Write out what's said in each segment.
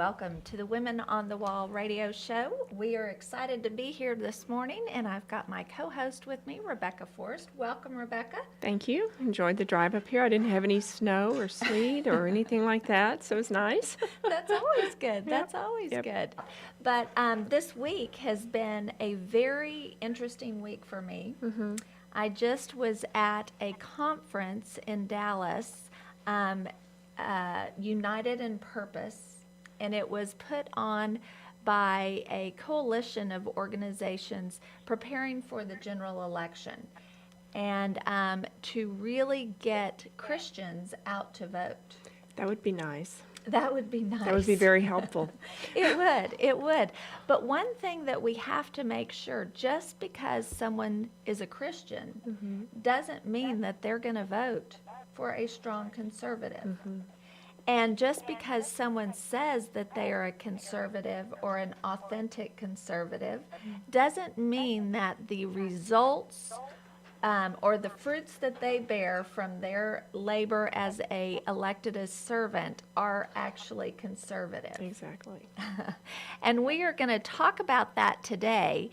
welcome to the Women on the Wall radio show. We are excited to be here this morning, and I've got my co-host with me, Rebecca Forrest. Welcome, Rebecca. Thank you. Enjoyed the drive up here. I didn't have any snow or sleet or anything like that, so it was nice. That's always good. That's always Yep. good. But this week has been a very interesting week for me. Mm-hmm. I just was at a conference in Dallas, United in Purpose, and it was put on by a coalition of organizations preparing for the general election, and to really get Christians out to vote. That would be nice. That would be nice. That would be very helpful. It would. But one thing that we have to make sure, just because someone is a Christian doesn't mean that they're going to vote for a strong conservative. And just because someone says that they are a conservative or an authentic conservative doesn't mean that the results or the fruits that they bear from their labor as a elected as servant are actually conservative. Exactly. And we are going to talk about that today.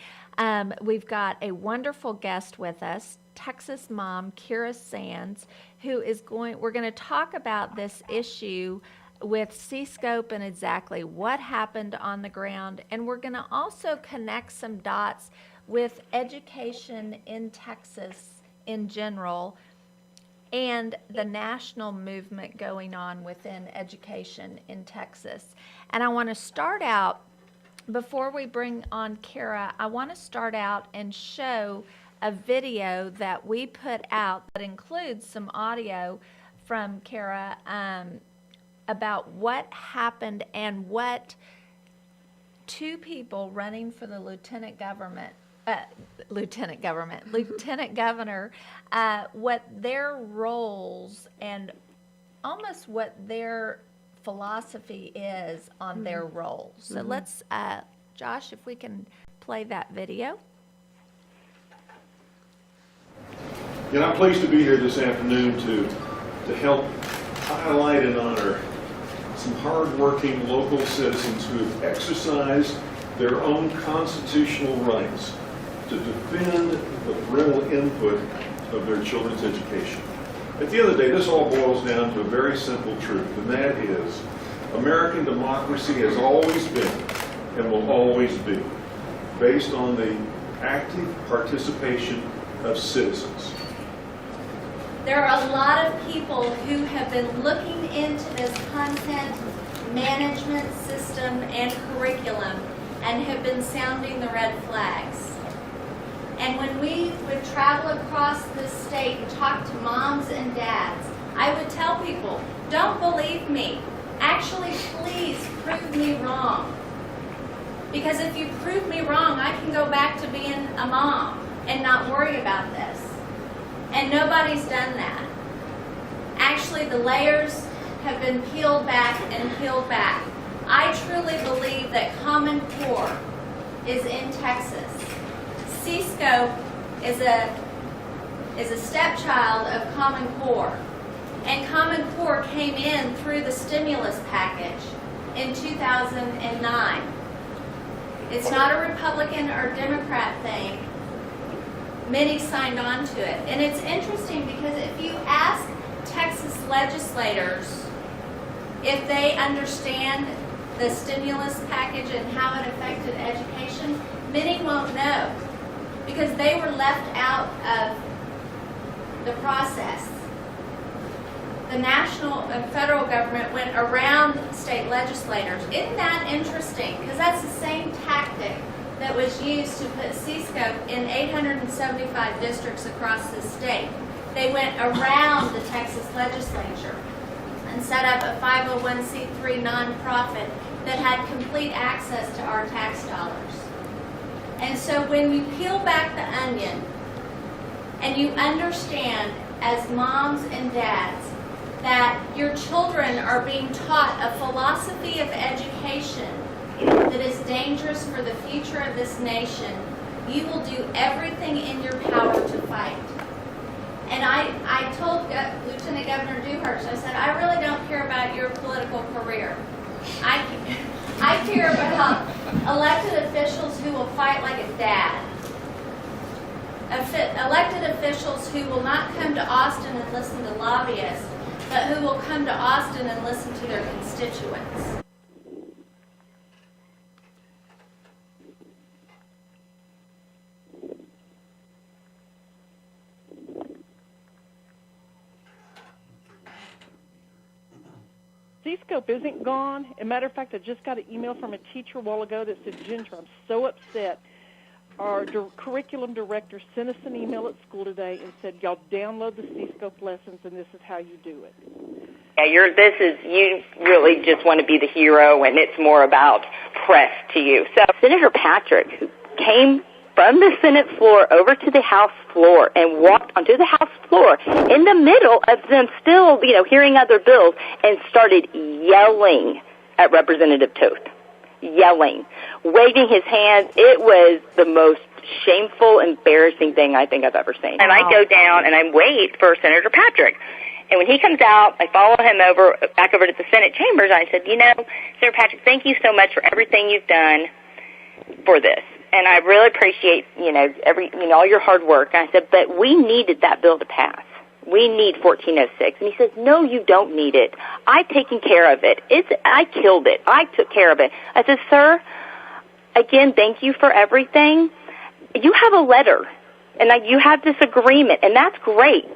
We've got a wonderful guest with us, Texas mom Kira Sands, who is we're going to talk about this issue with C-Scope and exactly what happened on the ground. And we're going to also connect some dots with education in Texas in general and the national movement going on within education in Texas. And I want to start out, before we bring on Kara, I want to start out and show a video that we put out that includes some audio from Kara about what happened and what two people running for the lieutenant governor, what their roles and almost what their philosophy is on their roles. So let's, Josh, if we can play that video. And I'm pleased to be here this afternoon to help highlight and honor some hardworking local citizens who have exercised their own constitutional rights to defend the parental input of their children's education. At the end of the day, this all boils down to a very simple truth, and that is American democracy has always been and will always be based on the active participation of citizens. There are a lot of people who have been looking into this content management system and curriculum and have been sounding the red flags. And when we would travel across this state and talk to moms and dads, I would tell people, don't believe me. Actually, please prove me wrong. Because if you prove me wrong, I can go back to being a mom and not worry about this. And nobody's done that. Actually, the layers have been peeled back and peeled back. I truly believe that Common Core is in Texas. C-Scope is a stepchild of Common Core. And Common Core came in through the stimulus package in 2009. It's not a Republican or Democrat thing. Many signed on to it. And it's interesting because if you ask Texas legislators if they understand the stimulus package and how it affected education, many won't know because they were left out of the process. The national and federal government went around state legislators. Isn't that interesting? Because that's the same tactic that was used to put C-Scope in 875 districts across the state. They went around the Texas legislature and set up a 501c3 nonprofit that had complete access to our tax dollars. And so when you peel back the onion and you understand as moms and dads that your children are being taught a philosophy of education that is dangerous for the future of this nation, you will do everything in your power to fight. And I told Lieutenant Governor Dewhurst, I said, I really don't care about your political career. I care about elected officials who will fight like a dad. Elected officials who will not come to Austin and listen to lobbyists, but who will come to Austin and listen to their constituents. C-Scope isn't gone. As a matter of fact, I just got an email from a teacher a while ago that said, Ginger, I'm so upset. Our curriculum director sent us an email at school today and said, y'all download the C-Scope lessons, and this is how you do it. Yeah, you really just want to be the hero, and it's more about press to you. So Senator Patrick, who came from the Senate floor over to the House floor and walked onto the House floor in the middle of them still, hearing other bills, and started yelling at Representative Toth. Yelling, waving his hands. It was the most shameful, embarrassing thing I think I've ever seen. And I go down and I wait for Senator Patrick. And when he comes out, I follow him back over to the Senate chambers. I said, Senator Patrick, thank you so much for everything you've done for this. And I really appreciate, all your hard work. And I said, but we needed that bill to pass. We need 1406. And he says, no, you don't need it. I've taken care of it. I killed it. I took care of it. I said, sir, again, thank you for everything. You have a letter, and you have this agreement, and that's great.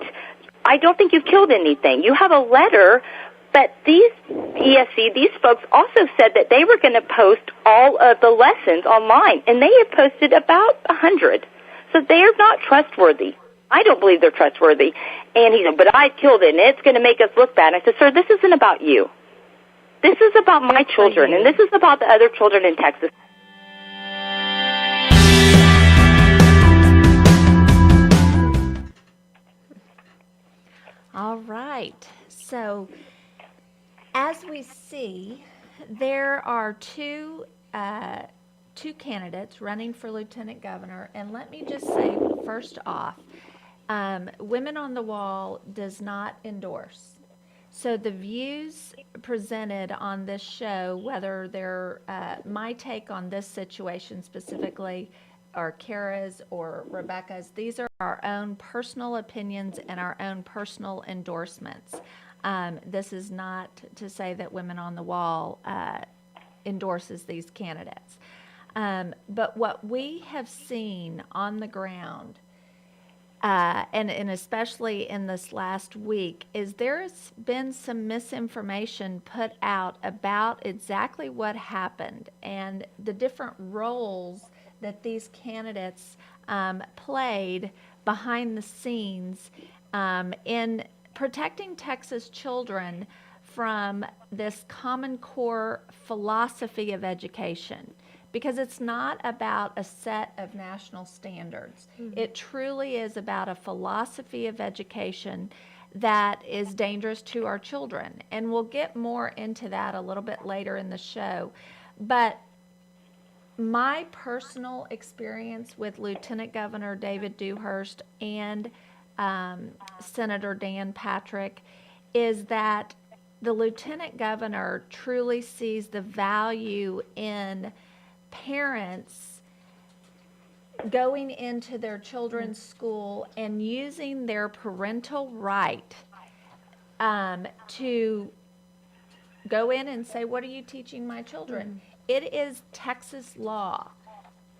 I don't think you've killed anything. You have a letter, but these folks also said that they were going to post all of the lessons online, and they have posted about 100. So they are not trustworthy. I don't believe they're trustworthy. And he said, but I killed it, and it's going to make us look bad. I said, sir, this isn't about you. This is about my children, and this is about the other children in Texas. All right. So as we see, there are two candidates running for lieutenant governor. And let me just say, first off, Women on the Wall does not endorse. So the views presented on this show, whether they're my take on this situation specifically, or Kara's or Rebecca's, these are our own personal opinions and our own personal endorsements. This is not to say that Women on the Wall endorses these candidates. But what we have seen on the ground, and especially in this last week, is there's been some misinformation put out about exactly what happened and the different roles that these candidates played behind the scenes in protecting Texas children from this Common Core philosophy of education. Because it's not about a set of national standards. Mm-hmm. It truly is about a philosophy of education that is dangerous to our children. And we'll get more into that a little bit later in the show. But my personal experience with Lieutenant Governor David Dewhurst and Senator Dan Patrick is that the Lieutenant Governor truly sees the value in parents going into their children's school and using their parental right to go in and say, what are you teaching my children? It is Texas law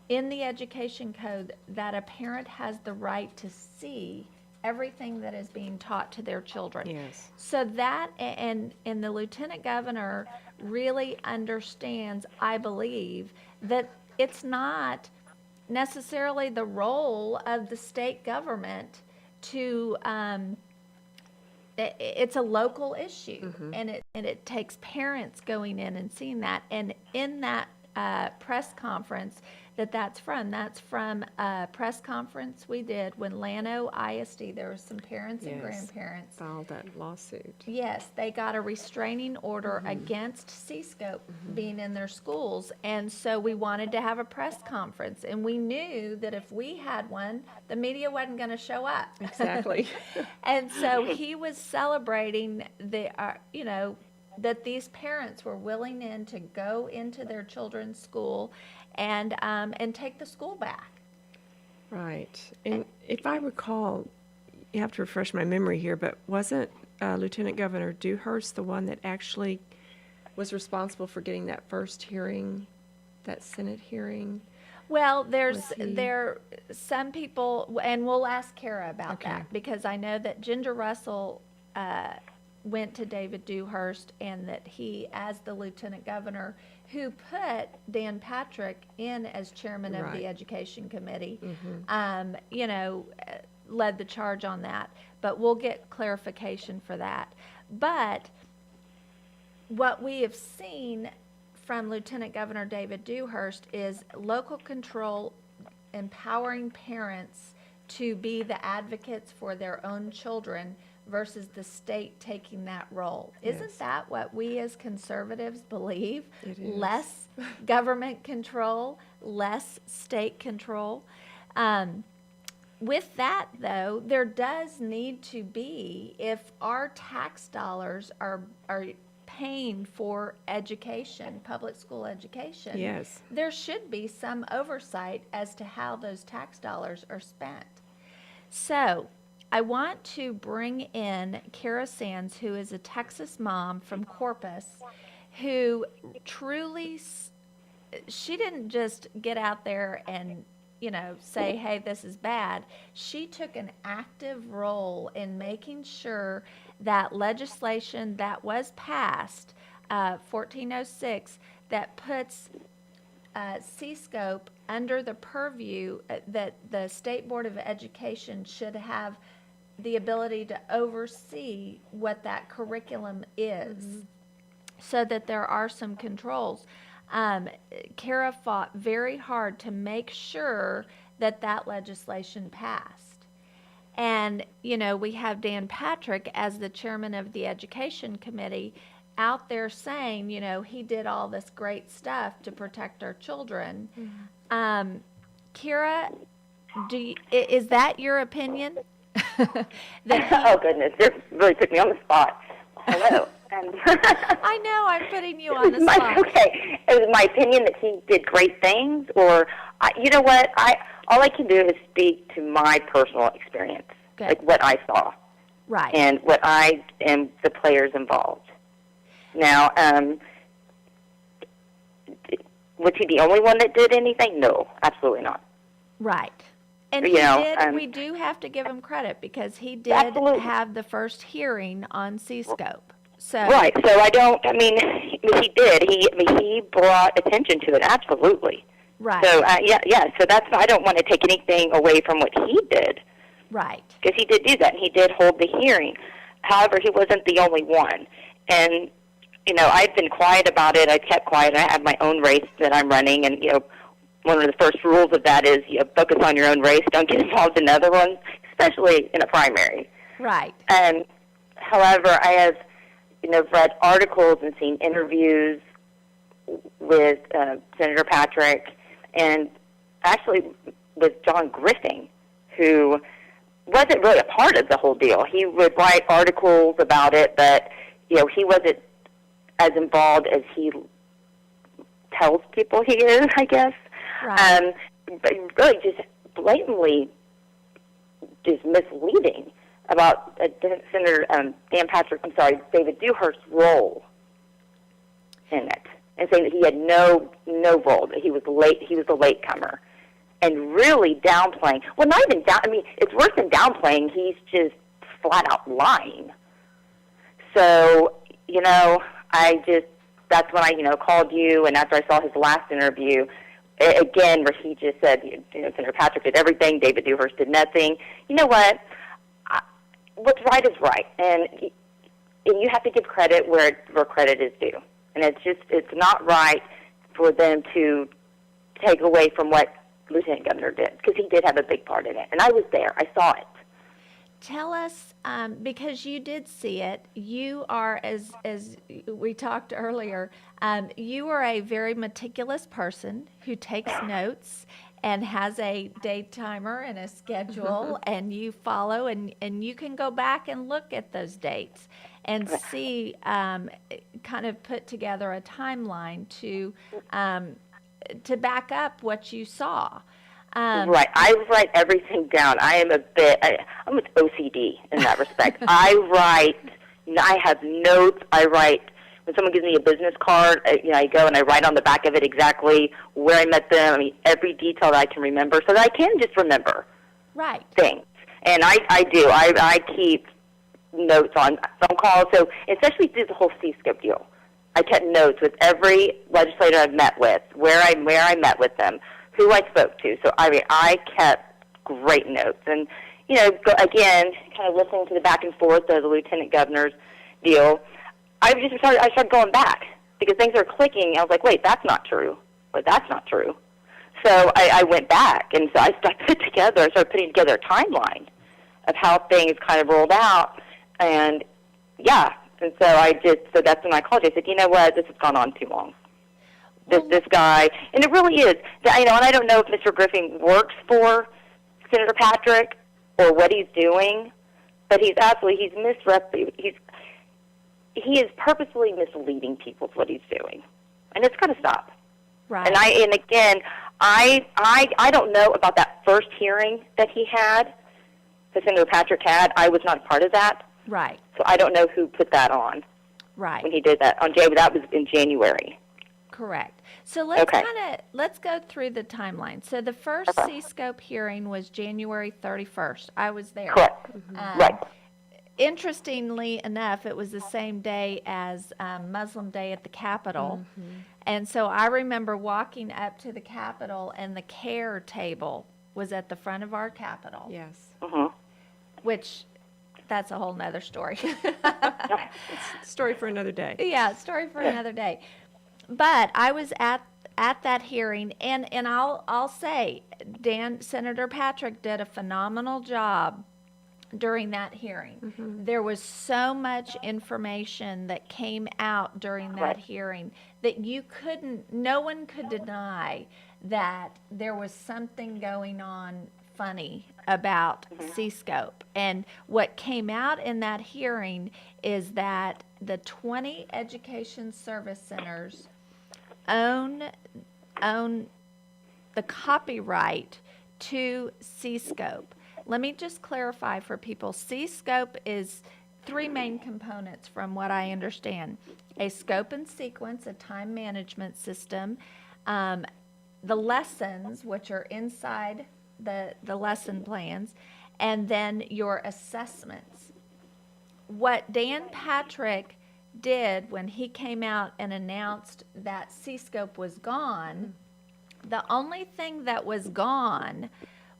in the education code that a parent has the right to see everything that is being taught to their children. Yes. So that, and the Lieutenant Governor really understands, I believe, that it's not necessarily the role of the state government to, it's a local issue, and it takes parents going in and seeing that. And in that press conference that's from a press conference we did when Llano ISD, there were some parents and grandparents filed that lawsuit. Yes, they got a restraining order against C-Scope being in their schools. And so we wanted to have a press conference. And we knew that if we had one, the media wasn't going to show up. Exactly. And so he was celebrating that these parents were willing to go into their children's school and take the school back. Right. And if I recall, you have to refresh my memory here, but wasn't Lieutenant Governor Dewhurst the one that actually was responsible for getting that first hearing, that Senate hearing? Well, Was he- there some people, and we'll ask Kara about Okay. that, because I know that Ginger Russell went to David Dewhurst, and that he, as the lieutenant governor, who put Dan Patrick in as chairman of Right. the education committee, led the charge on that. But we'll get clarification for that. But what we have seen from Lieutenant Governor David Dewhurst is local control, empowering parents to be the advocates for their own children versus the state taking that role. Isn't Yes. that what we as conservatives believe? It is. Less government control, less state control. With that, though, there does need to be, if our tax dollars are paying for education, public school education, Yes. there should be some oversight as to how those tax dollars are spent. So I want to bring in Kara Sands, who is a Texas mom from Corpus, who truly, she didn't just get out there and say, hey, this is bad. She took an active role in making sure that legislation that was passed, 1406, that puts C-scope under the purview that the State Board of Education should have the ability to oversee what that curriculum is, so that there are some controls. Kara fought very hard to make sure that that legislation passed. And, we have Dan Patrick as the chairman of the Education Committee out there saying, he did all this great stuff to protect our children. Kara, is that your opinion? Oh, goodness. This really put me on the spot. Hello. I know, I'm putting you on the spot. Okay. It was my opinion that he did great things, or, you know what? All I can do is speak to my personal experience, Good. like what I saw, Right. and what I and the players involved. Now, was he the only one that did anything? No, absolutely not. Right. And You know, we do have to give him credit, because he did Absolutely. have the first hearing on C-scope. So, Right. So he did. He brought attention to it. Absolutely. right, So yeah. So I don't want to take anything away from what he did, right, because he did do that, and he did hold the hearing. However, he wasn't the only one. And I've been quiet about it. I kept quiet. I have my own race that I'm running, and one of the first rules of that is focus on your own race. Don't get involved in other ones, especially in a primary. right, However, I have read articles and seen interviews with Senator Patrick, and actually with John Griffin, who wasn't really a part of the whole deal. He would write articles about it, but he wasn't as involved as he tells people he is, I guess. right, But really just blatantly just misleading about Senator David Dewhurst's role in it, and saying that he had no role, that he was a latecomer, and really downplaying. Well, not even down. I mean, it's worse than downplaying. He's just flat out lying. So that's when I called you, and after I saw his last interview, again, where he just said, Senator Patrick did everything, David Dewhurst did nothing. You know what? What's right is right, and you have to give credit where credit is due. And it's not right for them to take away from what Lieutenant Governor did, because he did have a big part in it. And I was there. I saw it. Tell us, because you did see it, you are, as we talked earlier, you are a very meticulous person who takes notes and has a day timer and a schedule, and you follow, and you can go back and look at those dates. and see, kind of put together a timeline to back up what you saw. Right. I write everything down. I'm with OCD in that respect. I have notes. I write, when someone gives me a business card, I go and I write on the back of it exactly where I met them. I mean, every detail that I can remember so that I can just remember things. And I do. I keep notes on phone calls. So especially through the whole C-scope deal. I kept notes with every legislator I've met with, where I met with them, who I spoke to. So, I kept great notes. And, again, kind of listening to the back and forth of the lieutenant governor's deal, I started going back because things are clicking. I was like, wait, that's not true. Or that's not true. So I went back, and so I started putting together a timeline of how things kind of rolled out. And, and so that's when I called you. I said, you know what, this has gone on too long. This guy, and it really is, and I don't know if Mr. Griffin works for Senator Patrick or what he's doing, but he is purposely misleading people with what he's doing, and it's got to stop. Right. And again, I don't know about that first hearing that he had, that Senator Patrick had. I was not a part of that. Right. So I don't know who put that on. Right. When he did that that was in January. Correct. So let's go through the timeline. So the first C-scope hearing was January 31st. I was there. Correct. Right. Interestingly enough, it was the same day as Muslim Day at the Capitol. Mm-hmm. And so I remember walking up to the Capitol, and the care table was at the front of our Capitol. Yes. Mm-hmm. Which, that's a whole nother story. Story for another day. Yeah, story for another day. But I was at that hearing, and I'll say, Senator Patrick did a phenomenal job during that hearing. Mm-hmm. There was so much information that came out during that hearing that no one could deny that there was something going on funny about C-scope. And what came out in that hearing is that the 20 education service centers own the copyright to C-scope. Let me just clarify for people. C-scope is three main components from what I understand. A scope and sequence, a time management system, the lessons, which are inside the lesson plans, and then your assessments. What Dan Patrick did when he came out and announced that C-scope was gone, the only thing that was gone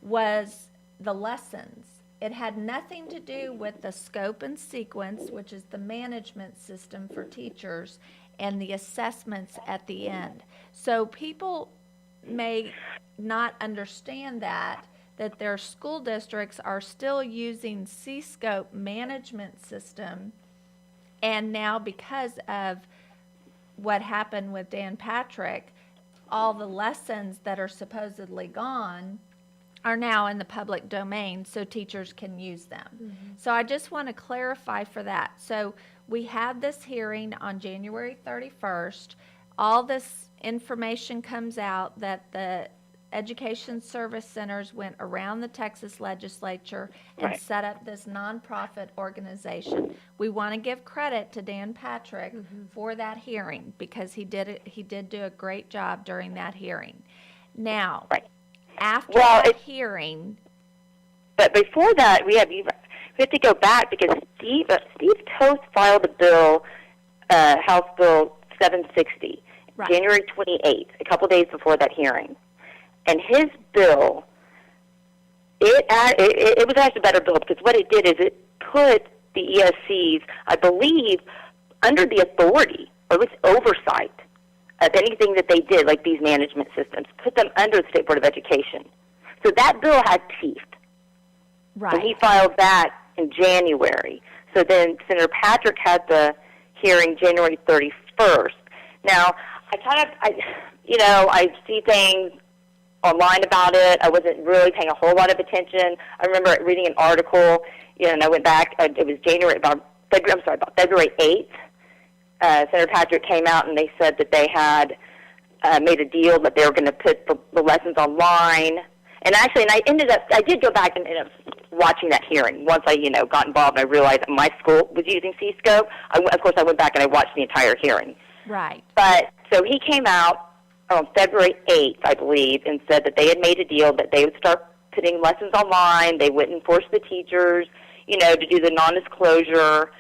was the lessons. It had nothing to do with the scope and sequence, which is the management system for teachers, and the assessments at the end. So people may not understand that their school districts are still using C-scope management system, and now because of what happened with Dan Patrick, all the lessons that are supposedly gone are now in the public domain so teachers can use them. Mm-hmm. So I just want to clarify for that. So we had this hearing on January 31st. All this information comes out that the education service centers went around the Texas legislature and set up this nonprofit organization. We want to give credit to Dan Patrick for that hearing because he did do a great job during that hearing. Now, after that hearing, but before that, we have to go back because Steve Toth filed a bill, House Bill 760, January 28th, a couple days before that hearing. And his bill, it was actually a better bill because what it did is it put the ESCs, I believe, under the authority or at least oversight of anything that they did, like these management systems, put them under the State Board of Education. So that bill had teeth. Right. And he filed that in January. So then Senator Patrick had the hearing January 31st. Now, I see things online about it. I wasn't really paying a whole lot of attention. I remember reading an article, and I went back. It was January, about about February 8th, Senator Patrick came out and they said that they had made a deal that they were going to put the lessons online. And actually, I did go back and ended up watching that hearing. Once I, got involved and I realized that my school was using C-Scope, of course I went back and I watched the entire hearing. Right. But, so he came out on February 8th, I believe, and said that they had made a deal that they would start putting lessons online, they wouldn't force the teachers, to do the non-disclosure,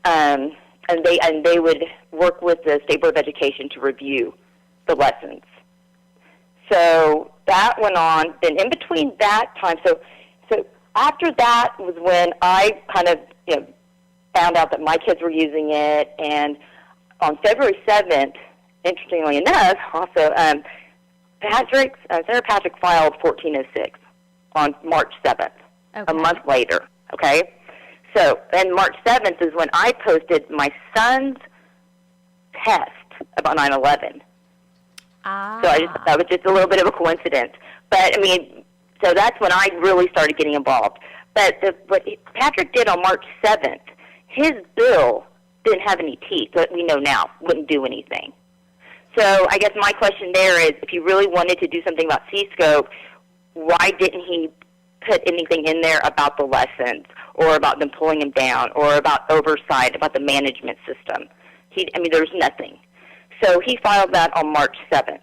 and they would work with the State Board of Education to review the lessons. So that went on. Then in between that time, so after that was when I kind of found out that my kids were using it. And on February 7th, interestingly enough, also Senator Patrick filed 1406 on March 7th, a month later. Okay, so then March 7th is when I posted my son's test about 9/11. Ah. So that was just a little bit of a coincidence. But, so that's when I really started getting involved. But what Patrick did on March 7th, his bill didn't have any teeth, that we know now, wouldn't do anything. So I guess my question there is, if he really wanted to do something about C-Scope, why didn't he put anything in there about the lessons or about them pulling them down or about oversight, about the management system? There was nothing. So he filed that on March 7th.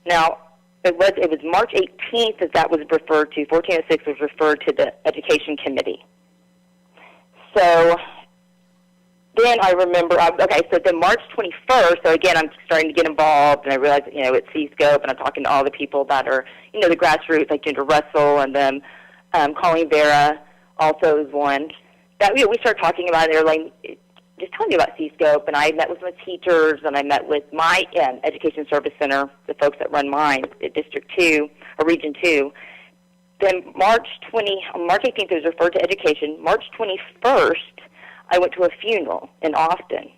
Now, it was March 18th that was referred to, 1406 was referred to the Education Committee. So then I remember, so then March 21st, so again, I'm starting to get involved, and I realize, it's C-Scope, and I'm talking to all the people that are, the grassroots, like Ginger Russell, and then Colleen Vera also is one. That we started talking about it. They're like, just telling me about C-Scope, and I met with my teachers, and I met with my Education Service Center, the folks that run mine at District 2, or Region 2. Then March 18th, it was referred to education. March 21st, I went to a funeral in Austin.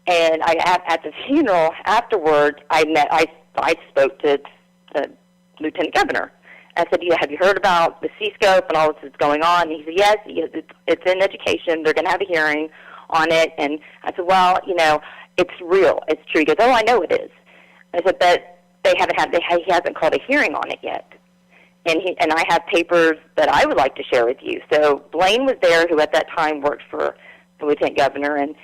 And at the funeral afterwards, I spoke to the Lieutenant Governor. I said, have you heard about the C-Scope and all this is going on? And he said, yes, it's in education. They're going to have a hearing on it. And I said, well, it's real. It's true. He goes, oh, I know it is. I said, but he hasn't called a hearing on it yet. And I have papers that I would like to share with you. So Blaine was there, who at that time worked for the Lieutenant Governor, and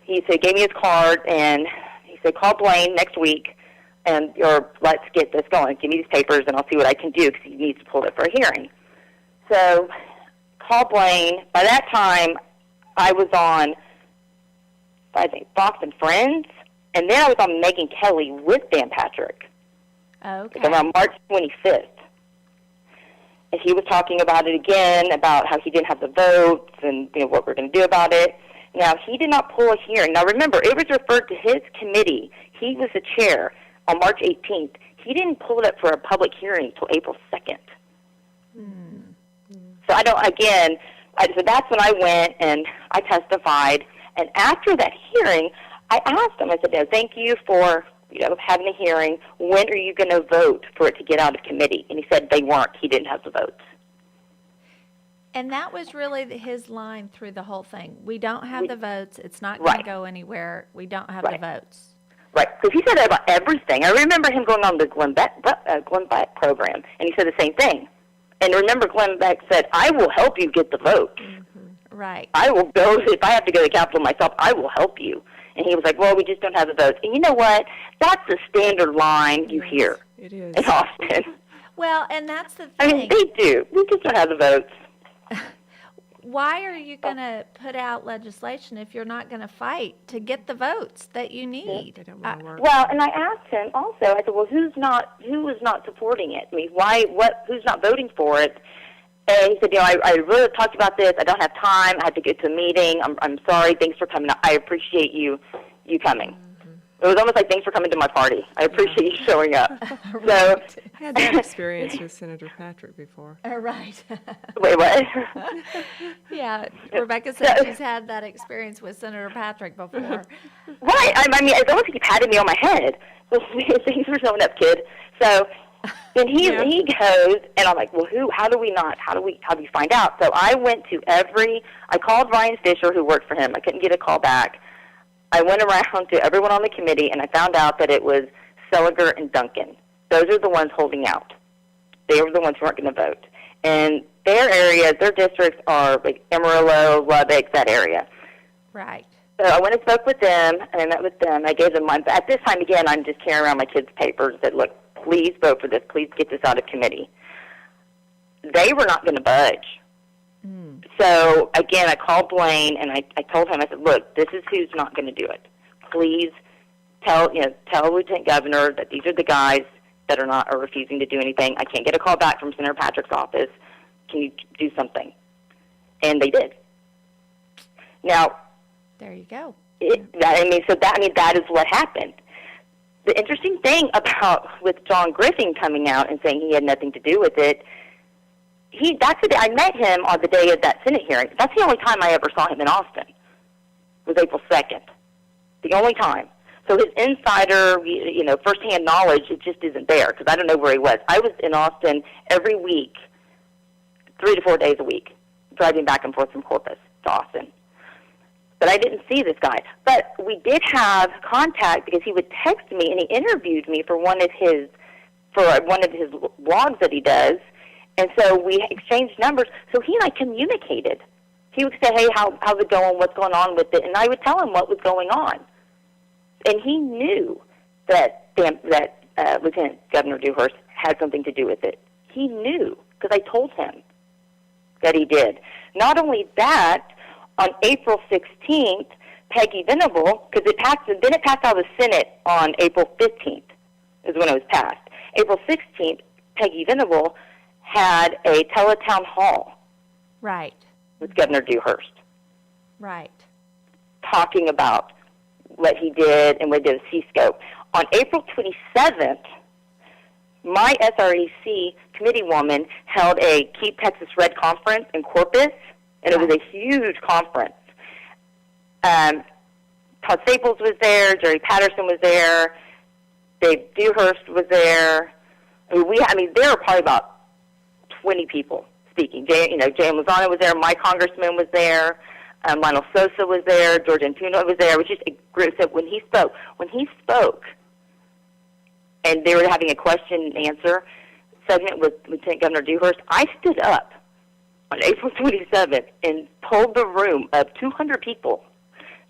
he gave me his card, and he said, call Blaine next week, or let's get this going. Give me these papers, and I'll see what I can do, because he needs to pull it for a hearing. So call Blaine. By that time, I was on, I think, Fox and Friends, and then I was on Megyn Kelly with Dan Patrick. Okay. Around March 25th. And he was talking about it again, about how he didn't have the votes and what we're going to do about it. Now, he did not pull a hearing. Now, remember, it was referred to his committee. He was the chair on March 18th. He didn't pull it up for a public hearing until April 2nd. So so that's when I went and I testified. And after that hearing, I asked him, I said, thank you for having a hearing. When are you going to vote for it to get out of committee? And he said they weren't. He didn't have the votes. And that was really his line through the whole thing. We don't have the votes. It's not going to go anywhere. We don't have the votes. Right, because he said that about everything. I remember him going on the Glenn Beck program, and he said the same thing. And remember, Glenn Beck said, I will help you get the votes. Mm-hmm. Right. I will go, if I have to go to the Capitol myself, I will help you. And he was like, well, we just don't have the votes. And you know what? That's the standard line you hear in Austin. Well, and that's the thing. I mean, they do. We just don't have the votes. Why are you going to put out legislation if you're not going to fight to get the votes that you need? They don't want to work. Well, and I asked him also, I said, well, who is not supporting it? I mean, who's not voting for it? And he said, I really talked about this. I don't have time. I had to get to a meeting. I'm sorry. Thanks for coming. I appreciate you coming. Mm-hmm. It was almost like, thanks for coming to my party. I appreciate you showing up. Right. So I had that experience with Senator Patrick before. Right. Wait, what? Yeah, Rebecca said she's had that experience with Senator Patrick before. Right. I mean, it's almost like he patted me on my head. Thanks for showing up, kid. So Then he Yeah. he goes, and I'm like, well, how do we find out? So I went to I called Ryan Fisher, who worked for him. I couldn't get a call back. I went around to everyone on the committee, and I found out that it was Seliger and Duncan. Those are the ones holding out. They were the ones who weren't going to vote. And their areas, their districts are like Amarillo, Lubbock, that area. Right. So I went and spoke with them, and I met with them. I gave them at this time, again, I'm just carrying around my kids' papers and said, look, please vote for this. Please get this out of committee. They were not going to budge. So, again, I called Blaine, and I told him, I said, look, this is who's not going to do it. Please tell Lieutenant Governor that these are the guys that are refusing to do anything. I can't get a call back from Senator Patrick's office. Can you do something? And they did. Now, There you go. that is what happened. The interesting thing with John Griffin coming out and saying he had nothing to do with it, that's the day I met him on the day of that Senate hearing. That's the only time I ever saw him in Austin. Was April 2nd. The only time. So his insider, firsthand knowledge, it just isn't there because I don't know where he was. I was in Austin every week, 3 to 4 days a week, driving back and forth from Corpus to Austin. But I didn't see this guy. But we did have contact because he would text me and he interviewed me for one of his blogs that he does. And so we exchanged numbers. So he and I communicated. He would say, hey, how's it going? What's going on with it? And I would tell him what was going on. And he knew that Lieutenant Governor Dewhurst had something to do with it. He knew because I told him that he did. Not only that, on April 16th, Peggy Venable, because it passed out of the Senate on April 15th is when it was passed. April 16th, Peggy Venable had a teletown hall Right. with Governor Dewhurst Right. talking about what he did and what he did with C-Scope. On April 27th, my SREC committee woman held a Keep Texas Red conference in Corpus, and it was a huge conference. Todd Staples was there, Jerry Patterson was there, Dave Dewhurst was there. There were probably about 20 people speaking. Jay Lozano was there, my congressman was there, Lionel Sosa was there, George Antuno was there. It was just a group. So when he spoke, and they were having a question and answer segment with Lieutenant Governor Dewhurst, I stood up on April 27th and told the room of 200 people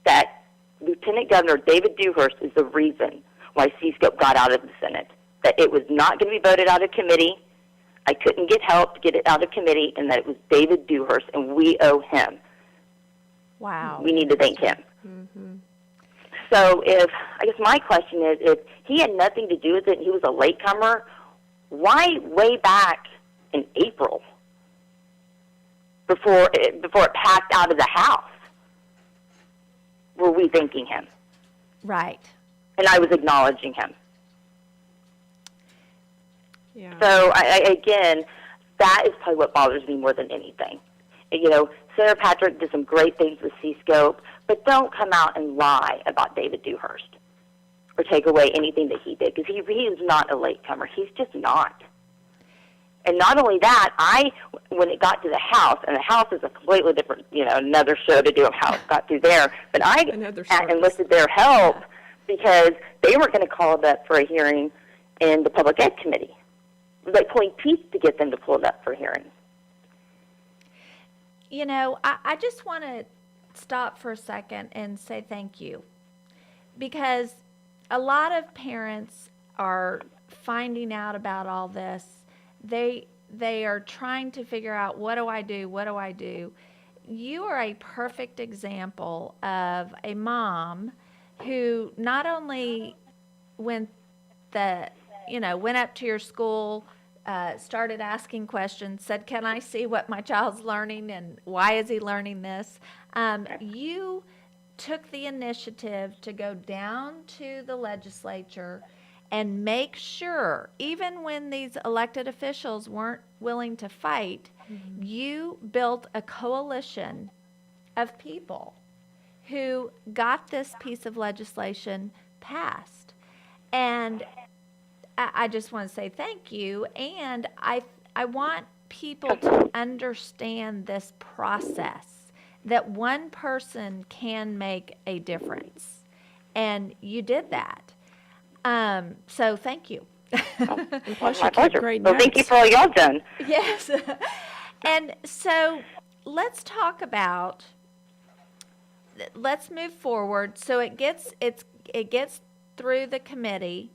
that Lieutenant Governor David Dewhurst is the reason why C-Scope got out of the Senate, that it was not going to be voted out of committee. I couldn't get help to get it out of committee, and that it was David Dewhurst, and we owe him. Wow. We need to thank him. Mm-hmm. So I guess my question is, if he had nothing to do with it and he was a latecomer, why way back in April before it passed out of the House were we thanking him? Right. And I was acknowledging him. Yeah. So, again, that is probably what bothers me more than anything. Senator Patrick did some great things with C-Scope, but don't come out and lie about David Dewhurst or take away anything that he did, because he is not a latecomer. He's just not. And not only that, when it got to the House, and the House is a completely different, another show to do of how it got through there, but I enlisted their help because they weren't going to call it up for a hearing in the Public Ed Committee. It was like pulling teeth to get them to pull it up for a hearing. I just want to stop for a second and say thank you, because a lot of parents are finding out about all this. They are trying to figure out, what do I do? What do I do? You are a perfect example of a mom who not only went up to your school, started asking questions, said, can I see what my child's learning and why is he learning this? You took the initiative to go down to the legislature and make sure, even when these elected officials weren't willing to fight, you built a coalition of people who got this piece of legislation passed. And I just want to say thank you, and I want people to understand this process, that one person can make a difference, and you did that. So thank you. And plus, My you keep pleasure. great Well, thank you notes. for all y'all done. Yes. And so let's talk about, let's move forward. So it gets through the committee.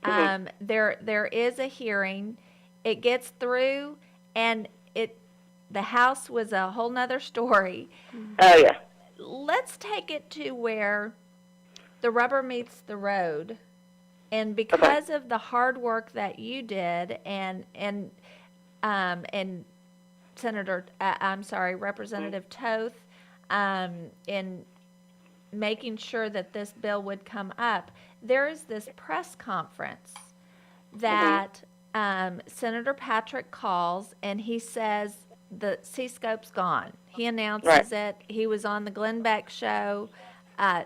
There is a hearing. It gets through, and the House was a whole nother story. Oh, yeah. Let's take it to where the rubber meets the road. And because of the hard work that you did, and Representative Toth, in making sure that this bill would come up, there is this press conference that Senator Patrick calls, and he says the C-Scope's gone. He announces it. He was on the Glenn Beck show.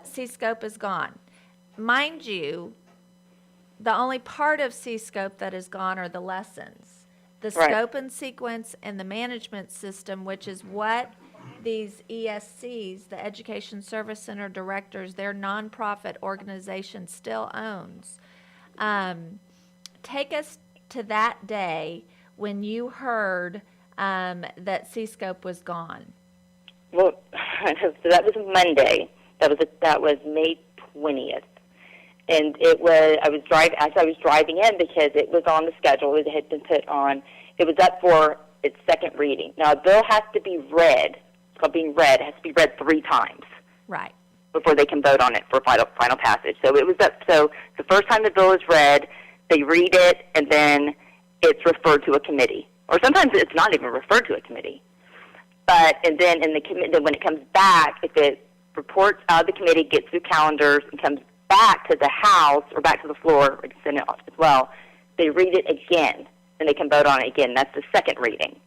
C-Scope is gone. Mind you, the only part of C-Scope that is gone are the lessons. The scope and sequence and the management system, which is what these ESCs, the Education Service Center directors, their nonprofit organization still owns. Take us to that day when you heard that C-Scope was gone. Well, so that was Monday. That was May 20th. And I was driving in because it was on the schedule. It had been put on. It was up for its second reading. Now, a bill has to be read. It's called being read. It has to be read 3 times. Right. Before they can vote on it for final passage. So it was up. So the first time the bill is read, they read it, and then it's referred to a committee. Or sometimes it's not even referred to a committee. And then in the committee, when it comes back, if it reports out of the committee, gets through calendars, and comes back to the House or back to the floor or the Senate as well, they read it again, and they can vote on it again. That's the second reading.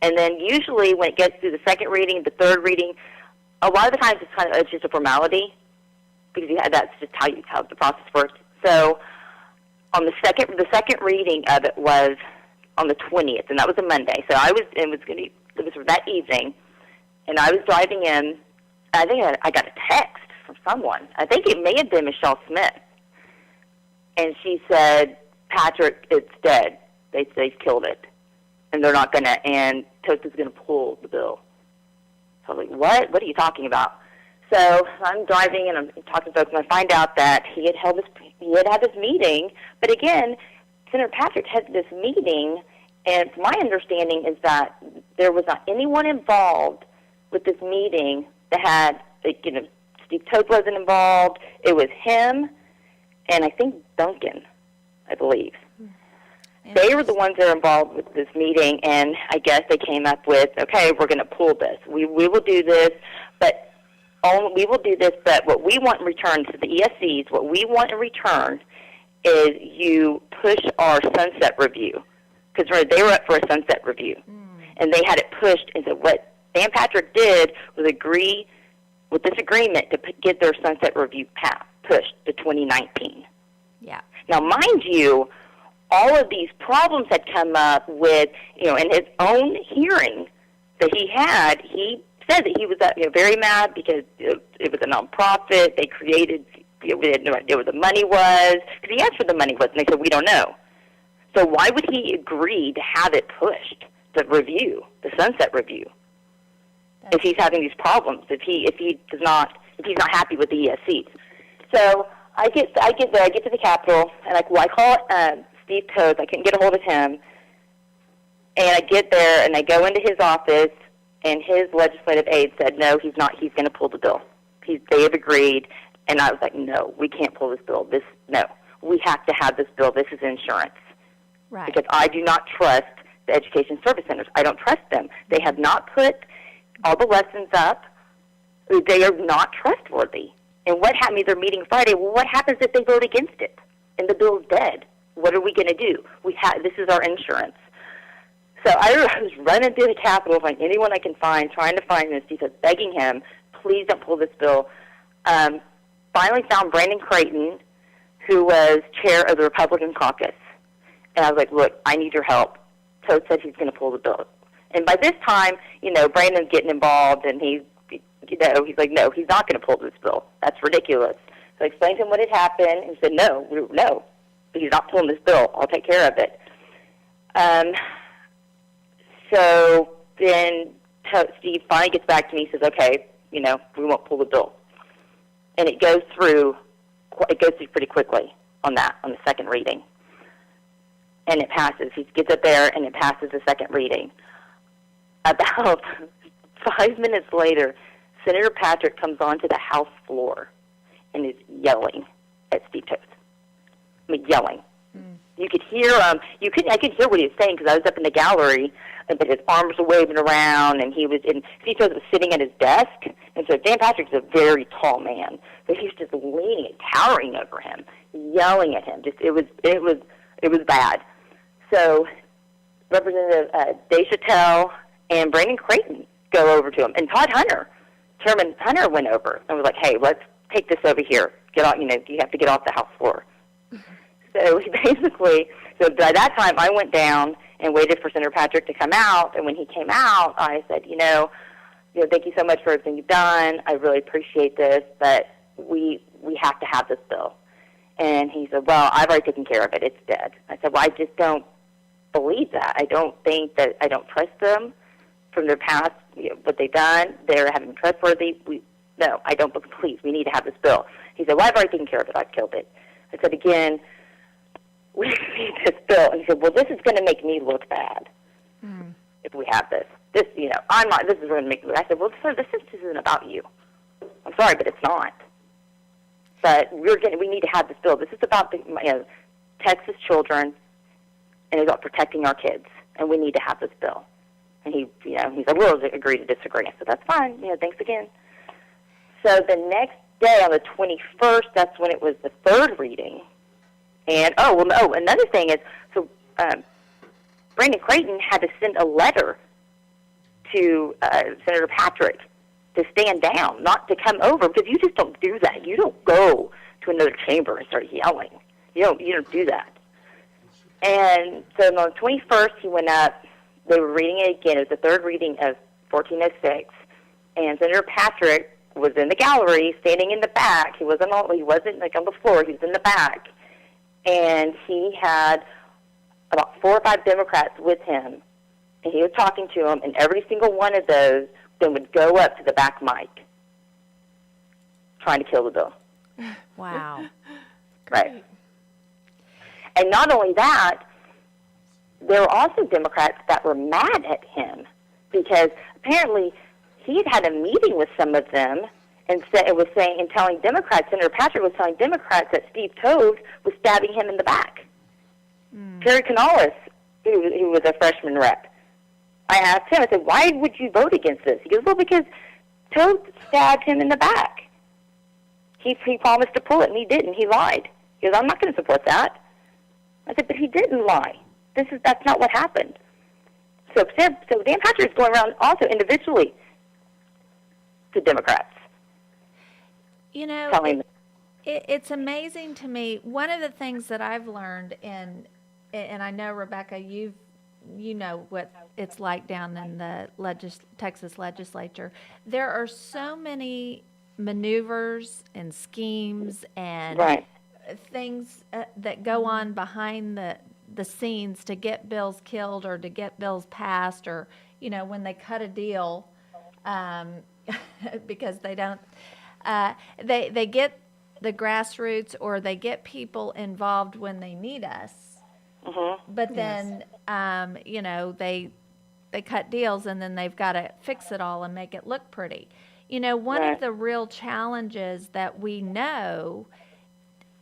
And then usually when it gets through the second reading, the third reading, a lot of the times it's just a formality, because that's just how the process works. So on the second reading of it was on the 20th, and that was a Monday. So it was for that evening, and I was driving in. I think I got a text from someone. I think it may have been Michelle Smith. And she said, Patrick, it's dead. They've killed it. And they're not going to, and Toast is going to pull the bill. So I was like, what? What are you talking about? So I'm driving and I'm talking to folks, and I find out that he had had this meeting. But again, Senator Patrick had this meeting, and my understanding is that there was not anyone involved with this meeting that had, Steve Toth wasn't involved. It was him and I think Duncan, I believe. They were the ones that are involved with this meeting, and I guess they came up with, okay, we're going to pull this. We will do this, but what we want in return to the ESCs, what we want in return is you push our sunset review, because they were up for a sunset review, and they had it pushed. And so what Dan Patrick did was agree with this agreement to get their sunset review pushed to 2019. Yeah. Now, mind you, all of these problems had come up with, in his own hearing that he had, he said that he was very mad because it was a nonprofit. They created, we had no idea where the money was, because he asked where the money was, and they said, we don't know. So why would he agree to have it pushed, the review, the sunset review, if he's having these problems, if he's not happy with the ESCs? So I get there, I get to the Capitol, and I call Steve Toth. I couldn't get a hold of him, and I get there, and I go into his office, and his legislative aide said, no, he's not. He's going to pull the bill. They have agreed, and I was like, no, we can't pull this bill. No, we have to have this bill. This is insurance. Right. Because I do not trust the education service centers. I don't trust them. They have not put all the lessons up. They are not trustworthy. And what happened? They're meeting Friday. Well, what happens if they vote against it and the bill's dead? What are we going to do? This is our insurance. So I was running through the Capitol, finding anyone I can find, trying to find this, because begging him, please don't pull this bill. Finally found Brandon Creighton, who was chair of the Republican caucus. And I was like, look, I need your help. Toad said he's going to pull the bill. And by this time, Brandon's getting involved, and he's like, no, he's not going to pull this bill. That's ridiculous. So I explained to him what had happened, and he said, no, he's not pulling this bill. I'll take care of it. So then Steve finally gets back to me and says, okay, we won't pull the bill. And it goes through pretty quickly on the second reading. And it passes. He gets up there, and it passes the second reading. About 5 minutes later, Senator Patrick comes onto the House floor and is yelling at Steve Toad. Yelling. You could hear I could hear what he was saying because I was up in the gallery, but his arms were waving around, and Steve Toad was sitting at his desk, and so Dan Patrick's a very tall man, so he was just leaning and towering over him, yelling at him. It was bad. So Representative Deschantel and Brandon Creighton go over to him, and Chairman Hunter went over and was like, hey, let's take this over here. Get off, you have to get off the House floor. So so by that time I went down and waited for Senator Patrick to come out, and when he came out, I said, thank you so much for everything you've done. I really appreciate this, but we have to have this bill. And he said, well, I've already taken care of it. It's dead. I said, well, I just don't believe that. I don't trust them from their past, what they've done. They haven't been trustworthy. No, I don't, but please, we need to have this bill. He said, well, I've already taken care of it. I've killed it. I said, again, we need this bill. And he said, well, this is going to make me look bad if we have this. This is going to make me. I said, well, sir, this isn't about you. I'm sorry, but it's not. But we need to have this bill. This is about the Texas children, and it's about protecting our kids, and we need to have this bill. And he said, we'll agree to disagree. I said, that's fine. Thanks again. So the next day, on the 21st, that's when it was the third reading. And, another thing is, so Brandon Creighton had to send a letter to Senator Patrick to stand down, not to come over, because you just don't do that. You don't go to another chamber and start yelling. You don't do that. And so on the 21st, he went up. They were reading it again. It was the third reading of 1406, and Senator Patrick was in the gallery, standing in the back. He wasn't like on the floor. He was in the back, and he had about 4 or 5 Democrats with him, and he was talking to them, and every single one of those then would go up to the back mic, trying to kill the bill. Wow. Right. And not only that, there were also Democrats that were mad at him because apparently he had a meeting with some of them and telling Democrats, Senator Patrick was telling Democrats that Steve Toad was stabbing him in the back. Terry Canales, who was a freshman rep, I asked him, I said, why would you vote against this? He goes, well, because Toad stabbed him in the back. He promised to pull it, and he didn't. He lied. He goes, I'm not going to support that. I said, but he didn't lie. That's not what happened. So Dan Patrick is going around also individually to Democrats. It's amazing to me. One of the things that I've learned, and I know, Rebecca, you know what it's like down in the Texas legislature. There are so many maneuvers and schemes and things that go on behind the scenes to get bills killed or to get bills passed, or when they cut a deal because they don't they get the grassroots, or they get people involved when they need us, but then they cut deals, and then they've got to fix it all and make it look pretty. One of the real challenges that we know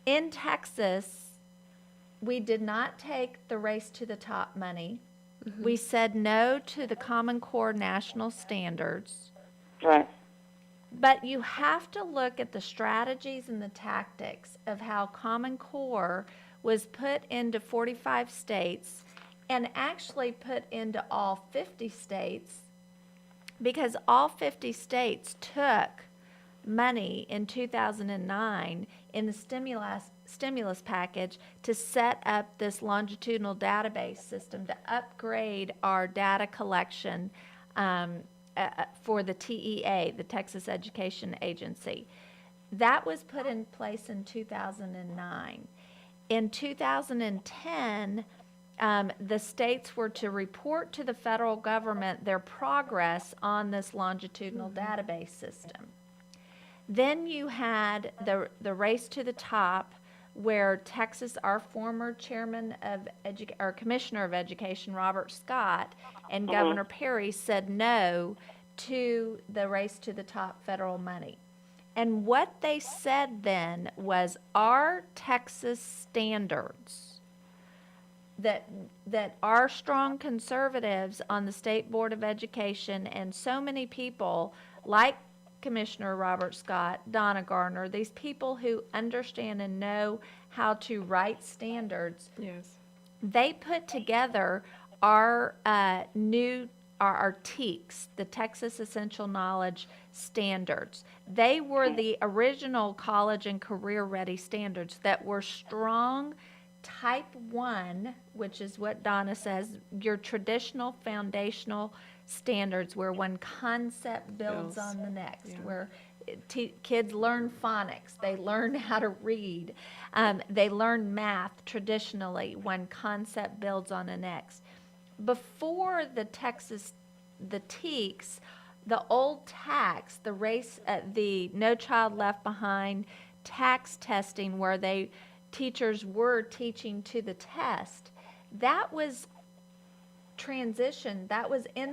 in Texas, we did not take the race to the top money. We said no to the Common Core national standards. Right. But you have to look at the strategies and the tactics of how Common Core was put into 45 states and actually put into all 50 states, because all 50 states took money in 2009 in the stimulus package to set up this longitudinal database system to upgrade our data collection for the TEA, the Texas Education Agency. That was put in place in 2009. In 2010, the states were to report to the federal government their progress on this longitudinal database system. Then you had the race to the top, where Texas, our former chairman of or commissioner of education, Robert Scott, and Governor Perry said no to the race to the top federal money. And what they said then was our Texas standards that our strong conservatives on the State Board of Education and so many people like Commissioner Robert Scott, Donna Gardner, these people who understand and know how to write standards, Yes. they put together our our TEKS, the Texas Essential Knowledge Standards. They were the original college and career ready standards that were strong type 1, which is what Donna says, your traditional foundational standards where one concept builds on the next, where kids learn phonics, they learn how to read, they learn math traditionally, one concept builds on the next. Before the TEKS, the old tax, the No Child Left Behind tax testing, where teachers were teaching to the test, that was in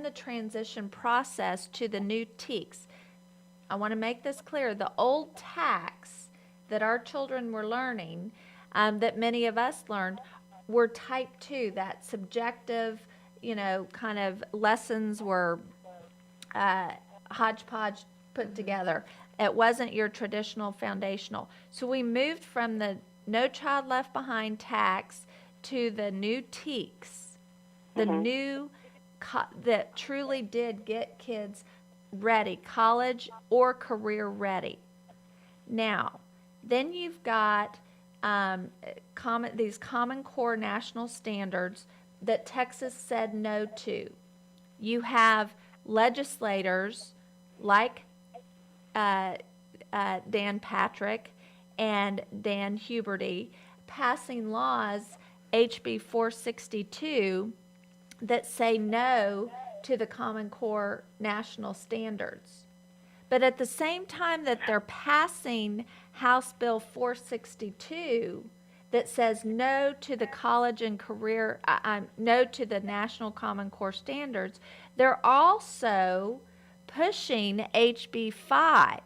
the transition process to the new TEKS. I want to make this clear. The old tax that our children were learning, that many of us learned, were type 2, that subjective, kind of lessons were hodgepodge put together. It wasn't your traditional foundational. So we moved from the No Child Left Behind tax to the new TEKS, the new that truly did get kids ready, college or career ready. Now, then you've got these Common Core national standards that Texas said no to. You have legislators like Dan Patrick and Dan Huberty passing laws, HB 462, that say no to the Common Core national standards. But at the same time that they're passing House Bill 462 that says no to the college and career, no to the National Common Core standards, they're also pushing HB 5.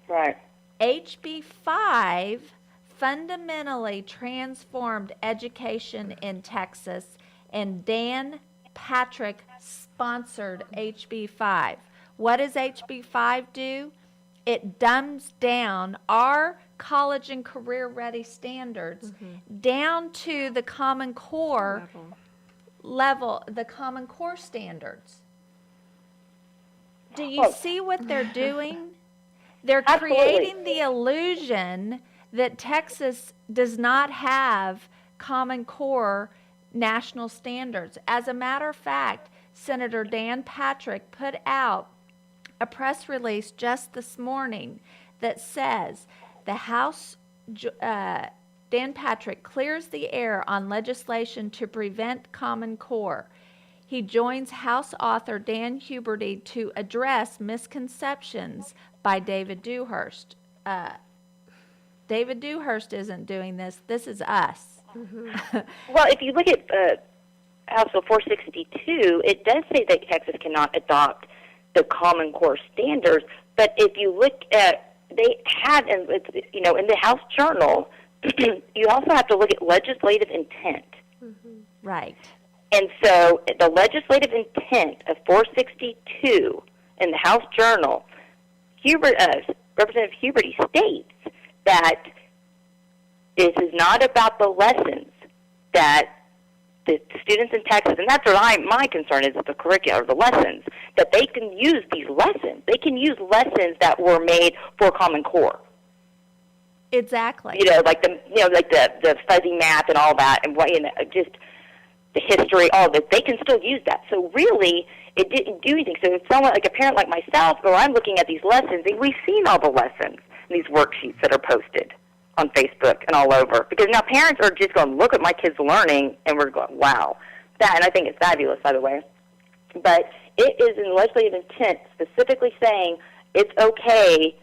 Right. HB 5 fundamentally transformed education in Texas, and Dan Patrick sponsored HB 5. What does HB 5 do? It dumbs down our college and career ready standards down to the Common Core level, the Common Core standards. Do you see what they're doing? They're creating the illusion that Texas does not have Common Core national standards. As a matter of fact, Senator Dan Patrick put out a press release just this morning that says the House, Dan Patrick clears the air on legislation to prevent Common Core. He joins House author Dan Huberty to address misconceptions by David Dewhurst. David Dewhurst isn't doing this. This is us. Well, if you look at House Bill 462, it does say that Texas cannot adopt the Common Core standards. But if you look at, they had, in the House Journal, you also have to look at legislative intent. Right. And so the legislative intent of 462 in the House Journal, Representative Huberty states that this is not about the lessons that the students in Texas, and that's what my concern is with the curriculum, or the lessons, that they can use these lessons. They can use lessons that were made for Common Core. Exactly. Like the fuzzy math and all that, and just the history, all of it. They can still use that. So really, it didn't do anything. So if someone, like a parent like myself, or I'm looking at these lessons, and we've seen all the lessons, these worksheets that are posted on Facebook and all over. Because now parents are just going, look at my kids learning, and we're going, wow. And I think it's fabulous, by the way. But it is in legislative intent specifically saying it's okay.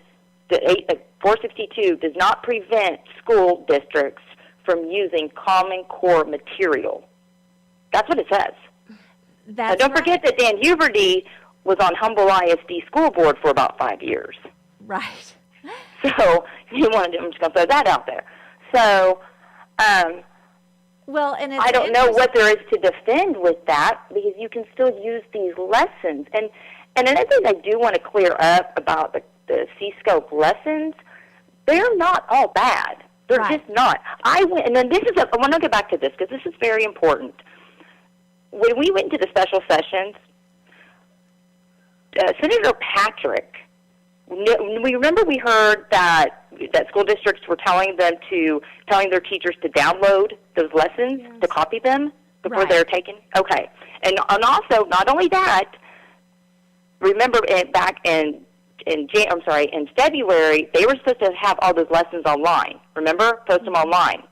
The 462 does not prevent school districts from using Common Core material. That's what it says. Now, don't forget that Dan Huberty was on Humboldt ISD School Board for about 5 years. Right. So I'm just going to throw that out there. So well, and it's I don't know what there is to defend with that, because you can still use these lessons. And another thing I do want to clear up about the C-scope lessons, they're not all bad. They're just not. I want to go back to this because this is very important. When we went into the special sessions, Senator Patrick, we heard that school districts were telling their teachers to download those lessons, to copy them before they were taken. Okay, and also not only that, remember back in February, they were supposed to have all those lessons online. Remember, post them online.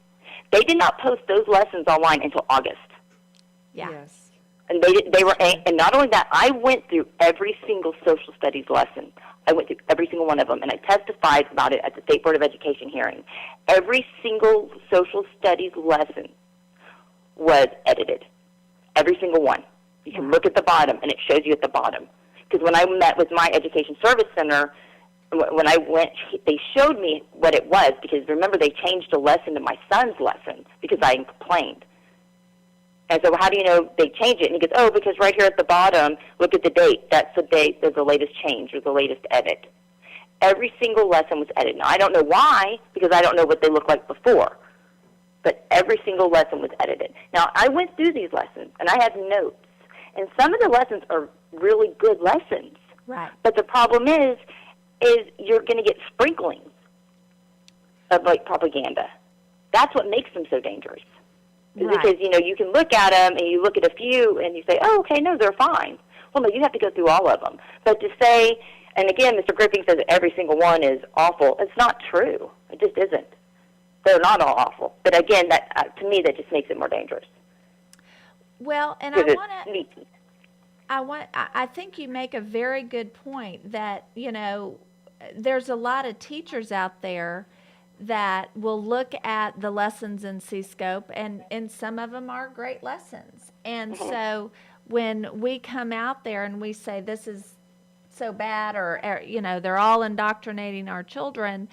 They did not post those lessons online until August. Yeah. Yes. And and not only that, I went through every single social studies lesson. I went through every single one of them, and I testified about it at the State Board of Education hearing. Every single social studies lesson was edited. Every single one. You can look at the bottom, and it shows you at the bottom. Because when I met with my Education Service Center, when I went, they showed me what it was, because remember, they changed a lesson to my son's lesson because I complained. And so how do you know they changed it? And he goes, because right here at the bottom, look at the date. That's the date of the latest change or the latest edit. Every single lesson was edited. Now, I don't know why, because I don't know what they looked like before. But every single lesson was edited. Now, I went through these lessons, and I have notes. And some of the lessons are really good lessons. Right. But the problem is you're going to get sprinklings of, propaganda. That's what makes them so dangerous. Right. Because, you can look at them and you look at a few and you say, okay, no, they're fine. Well, no, you have to go through all of them. But to say, and again, Mr. Griffin says that every single one is awful. It's not true. It just isn't. They're not all awful. But again, that to me, that just makes it more dangerous. Well, and I think you make a very good point that, there's a lot of teachers out there that will look at the lessons in C-Scope, and some of them are great lessons. And so when we come out there and we say this is so bad, or they're all indoctrinating our children,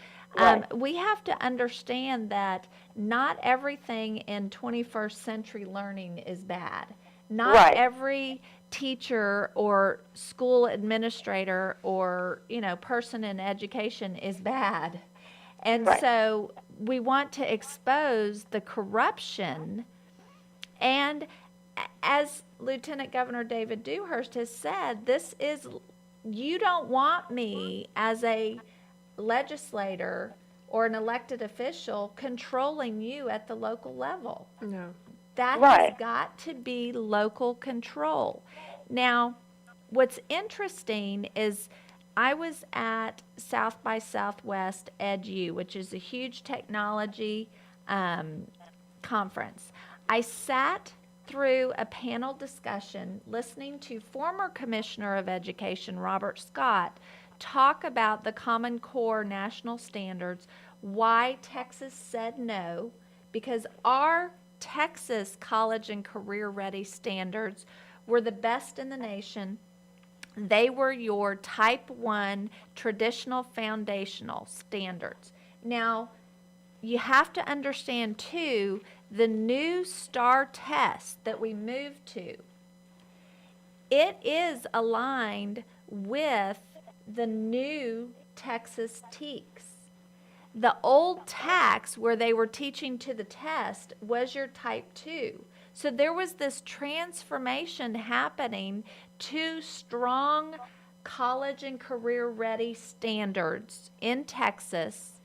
we have to understand that not everything in 21st century learning is bad. Not every teacher or school administrator or, person in education is bad. And so we want to expose the corruption. And as Lieutenant Governor David Dewhurst has said, you don't want me as a legislator or an elected official controlling you at the local level. No. That has got to be local control. Now, what's interesting is I was at South by Southwest EdU, which is a huge technology conference. I sat through a panel discussion listening to former Commissioner of Education Robert Scott talk about the Common Core national standards, why Texas said no, because our Texas college and career ready standards were the best in the nation. They were your type 1 traditional foundational standards. Now, you have to understand too, the new STAR test that we moved to, it is aligned with the new Texas TEKS. The old TAKS, where they were teaching to the test, was your type 2. So there was this transformation happening to strong college and career ready standards in Texas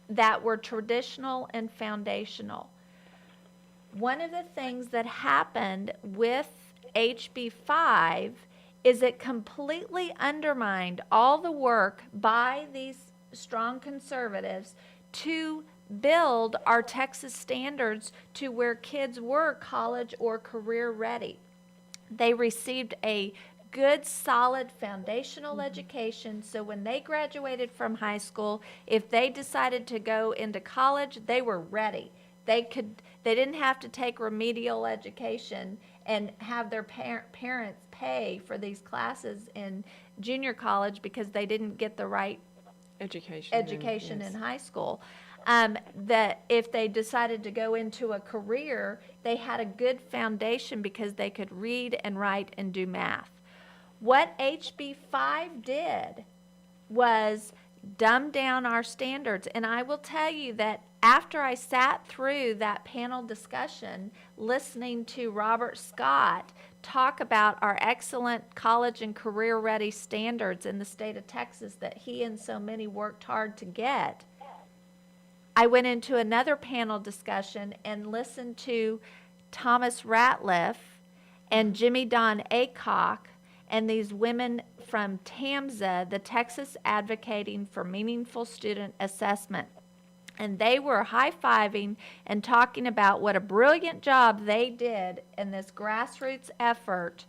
that were traditional and foundational. One of the things that happened with HB5 is it completely undermined all the work by these strong conservatives to build our Texas standards to where kids were college or career ready. They received a good, solid foundational education, so when they graduated from high school, if they decided to go into college, they were ready. They didn't have to take remedial education and have their parents pay for these classes in junior college because they didn't get the right education in high school. That if they decided to go into a career, they had a good foundation because they could read and write and do math. What HB5 did was dumb down our standards. And I will tell you that after I sat through that panel discussion, listening to Robert Scott talk about our excellent college and career ready standards in the state of Texas that he and so many worked hard to get, I went into another panel discussion and listened to Thomas Ratliff and Jimmy Don Aycock and these women from TAMSA, the Texas Advocating for Meaningful Student Assessment. And they were high-fiving and talking about what a brilliant job they did in this grassroots effort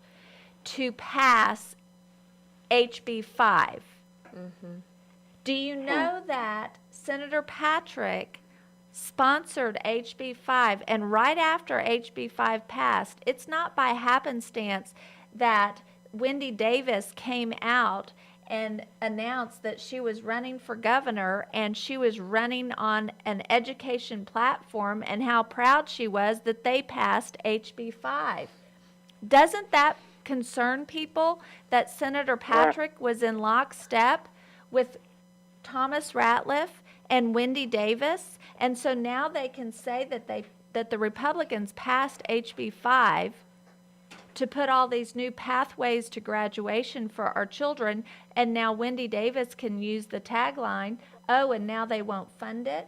to pass HB5. Do you know that Senator Patrick sponsored HB5, and right after HB5 passed, it's not by happenstance that Wendy Davis came out and announced that she was running for governor, and she was running on an education platform, and how proud she was that they passed HB5. Doesn't that concern people that Senator Patrick was in lockstep with Thomas Ratliff and Wendy Davis? And so now they can say that the Republicans passed HB5 to put all these new pathways to graduation for our children, and now Wendy Davis can use the tagline, oh, and now they won't fund it?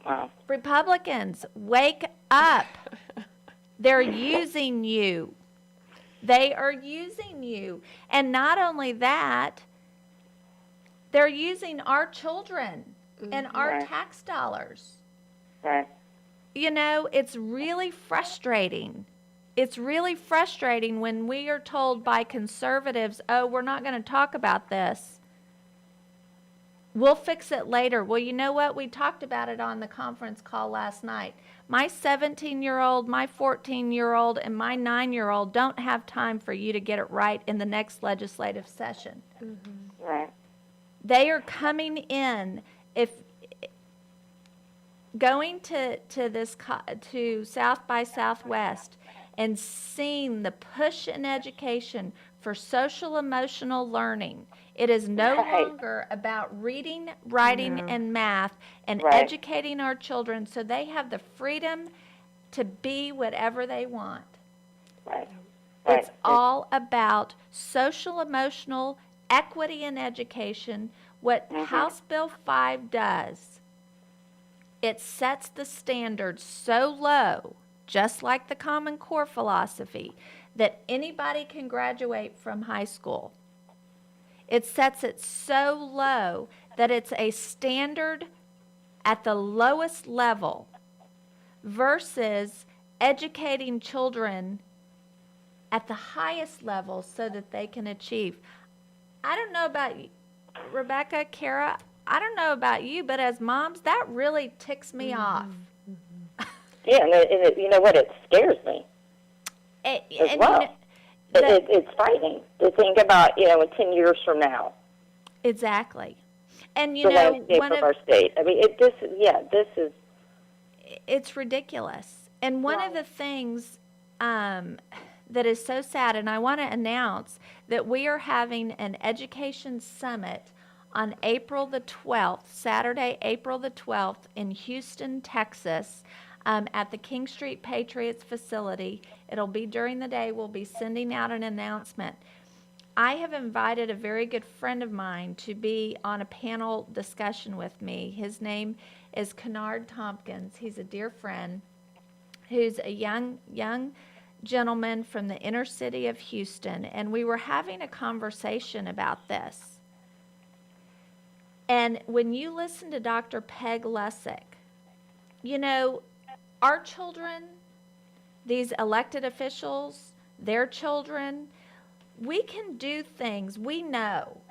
Wow. Republicans, wake up. They're using you. They are using you. And not only that, they're using our children and our Right. tax dollars. Right. You know, it's really frustrating. It's really frustrating when we are told by conservatives, oh, we're not going to talk about this. We'll fix it later. Well, you know what? We talked about it on the conference call last night. My 17-year-old, my 14-year-old, and my 9-year-old don't have time for you to get it right in the next legislative session. Right. They are coming in, if going to South by Southwest and seeing the push in education for social emotional learning. It is no Right. longer about reading, writing, and math, and Right. educating our children so they have the freedom to be whatever they want. Right. It's all about social emotional equity in education. What House Bill 5 does, it sets the standards so low, just like the Common Core philosophy, that anybody can graduate from high school. It sets it so low that it's a standard at the lowest level versus educating children at the highest level so that they can achieve. I don't know about you, Rebecca, Kara, I don't know about you, but as moms, that really ticks me off. Yeah, and you know what? It scares me as well. It's frightening to think about, in 10 years from now. Exactly. And, The landscape of our state. I mean, this is... It's ridiculous. And one of the things that is so sad, and I want to announce that we are having an education summit on April the 12th, Saturday, April the 12th, in Houston, Texas, at the King Street Patriots facility. It'll be during the day. We'll be sending out an announcement. I have invited a very good friend of mine to be on a panel discussion with me. His name is Kennard Tompkins. He's a dear friend who's a young gentleman from the inner city of Houston, and we were having a conversation about this. And when you listen to Dr. Peg Lessick, you know, our children, these elected officials, their children, we can do things we know.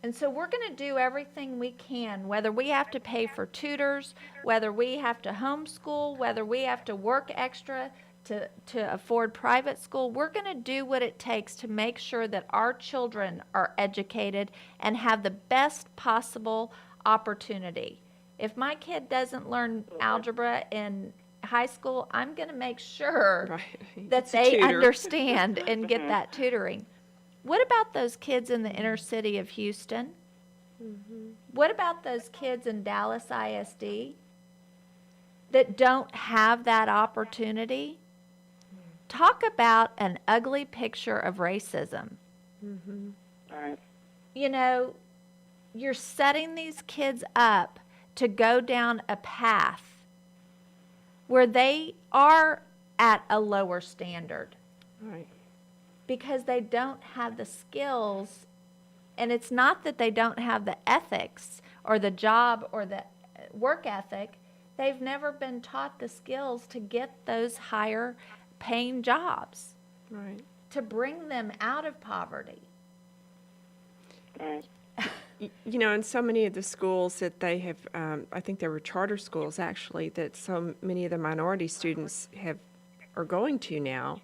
And so we're going to do everything we can, whether we have to pay for tutors, whether we have to homeschool, whether we have to work extra to afford private school. We're going to do what it takes to make sure that our children are educated and have the best possible opportunity. If my kid doesn't learn algebra in high school, I'm going to make sure that It's a they tutor. understand and get that tutoring. What about those kids in the inner city of Houston? What about those kids in Dallas ISD that don't have that opportunity? Talk about an ugly picture of racism. Right. You know, you're setting these kids up to go down a path where they are at a lower standard Right. because they don't have the skills. And it's not that they don't have the ethics or the job or the work ethic. They've never been taught the skills to get those higher paying jobs, Right. to bring them out of poverty. Right. You know, in so many of the schools that they have, I think there were charter schools actually, that so many of the minority students are going to now,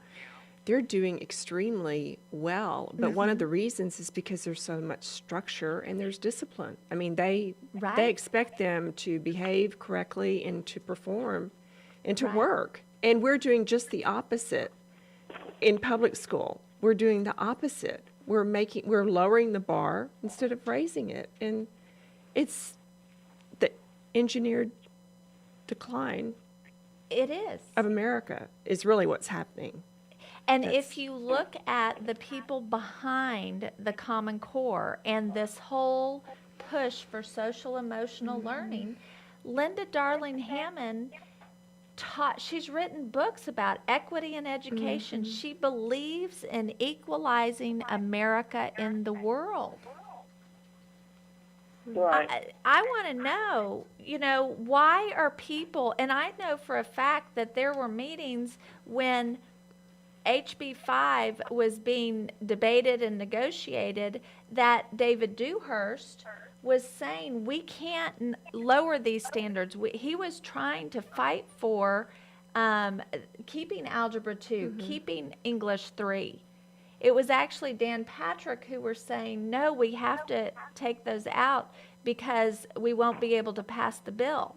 they're doing extremely well. But one of the reasons is because there's so much structure and there's discipline. I mean, they expect them to behave correctly and to perform and to work. And we're doing just the opposite in public school. We're doing the opposite. We're lowering the bar instead of raising it. And it's the engineered decline It is. of America is really what's happening. And if you look at the people behind the Common Core and this whole push for social emotional learning, Linda Darling Hammond she's written books about equity in education. She believes in equalizing America in the world. Right. I want to know, you know, why are people, and I know for a fact that there were meetings when HB5 was being debated and negotiated that David Dewhurst was saying we can't lower these standards. He was trying to fight for keeping Algebra 2, keeping English 3. It was actually Dan Patrick who were saying, no, we have to take those out because we won't be able to pass the bill.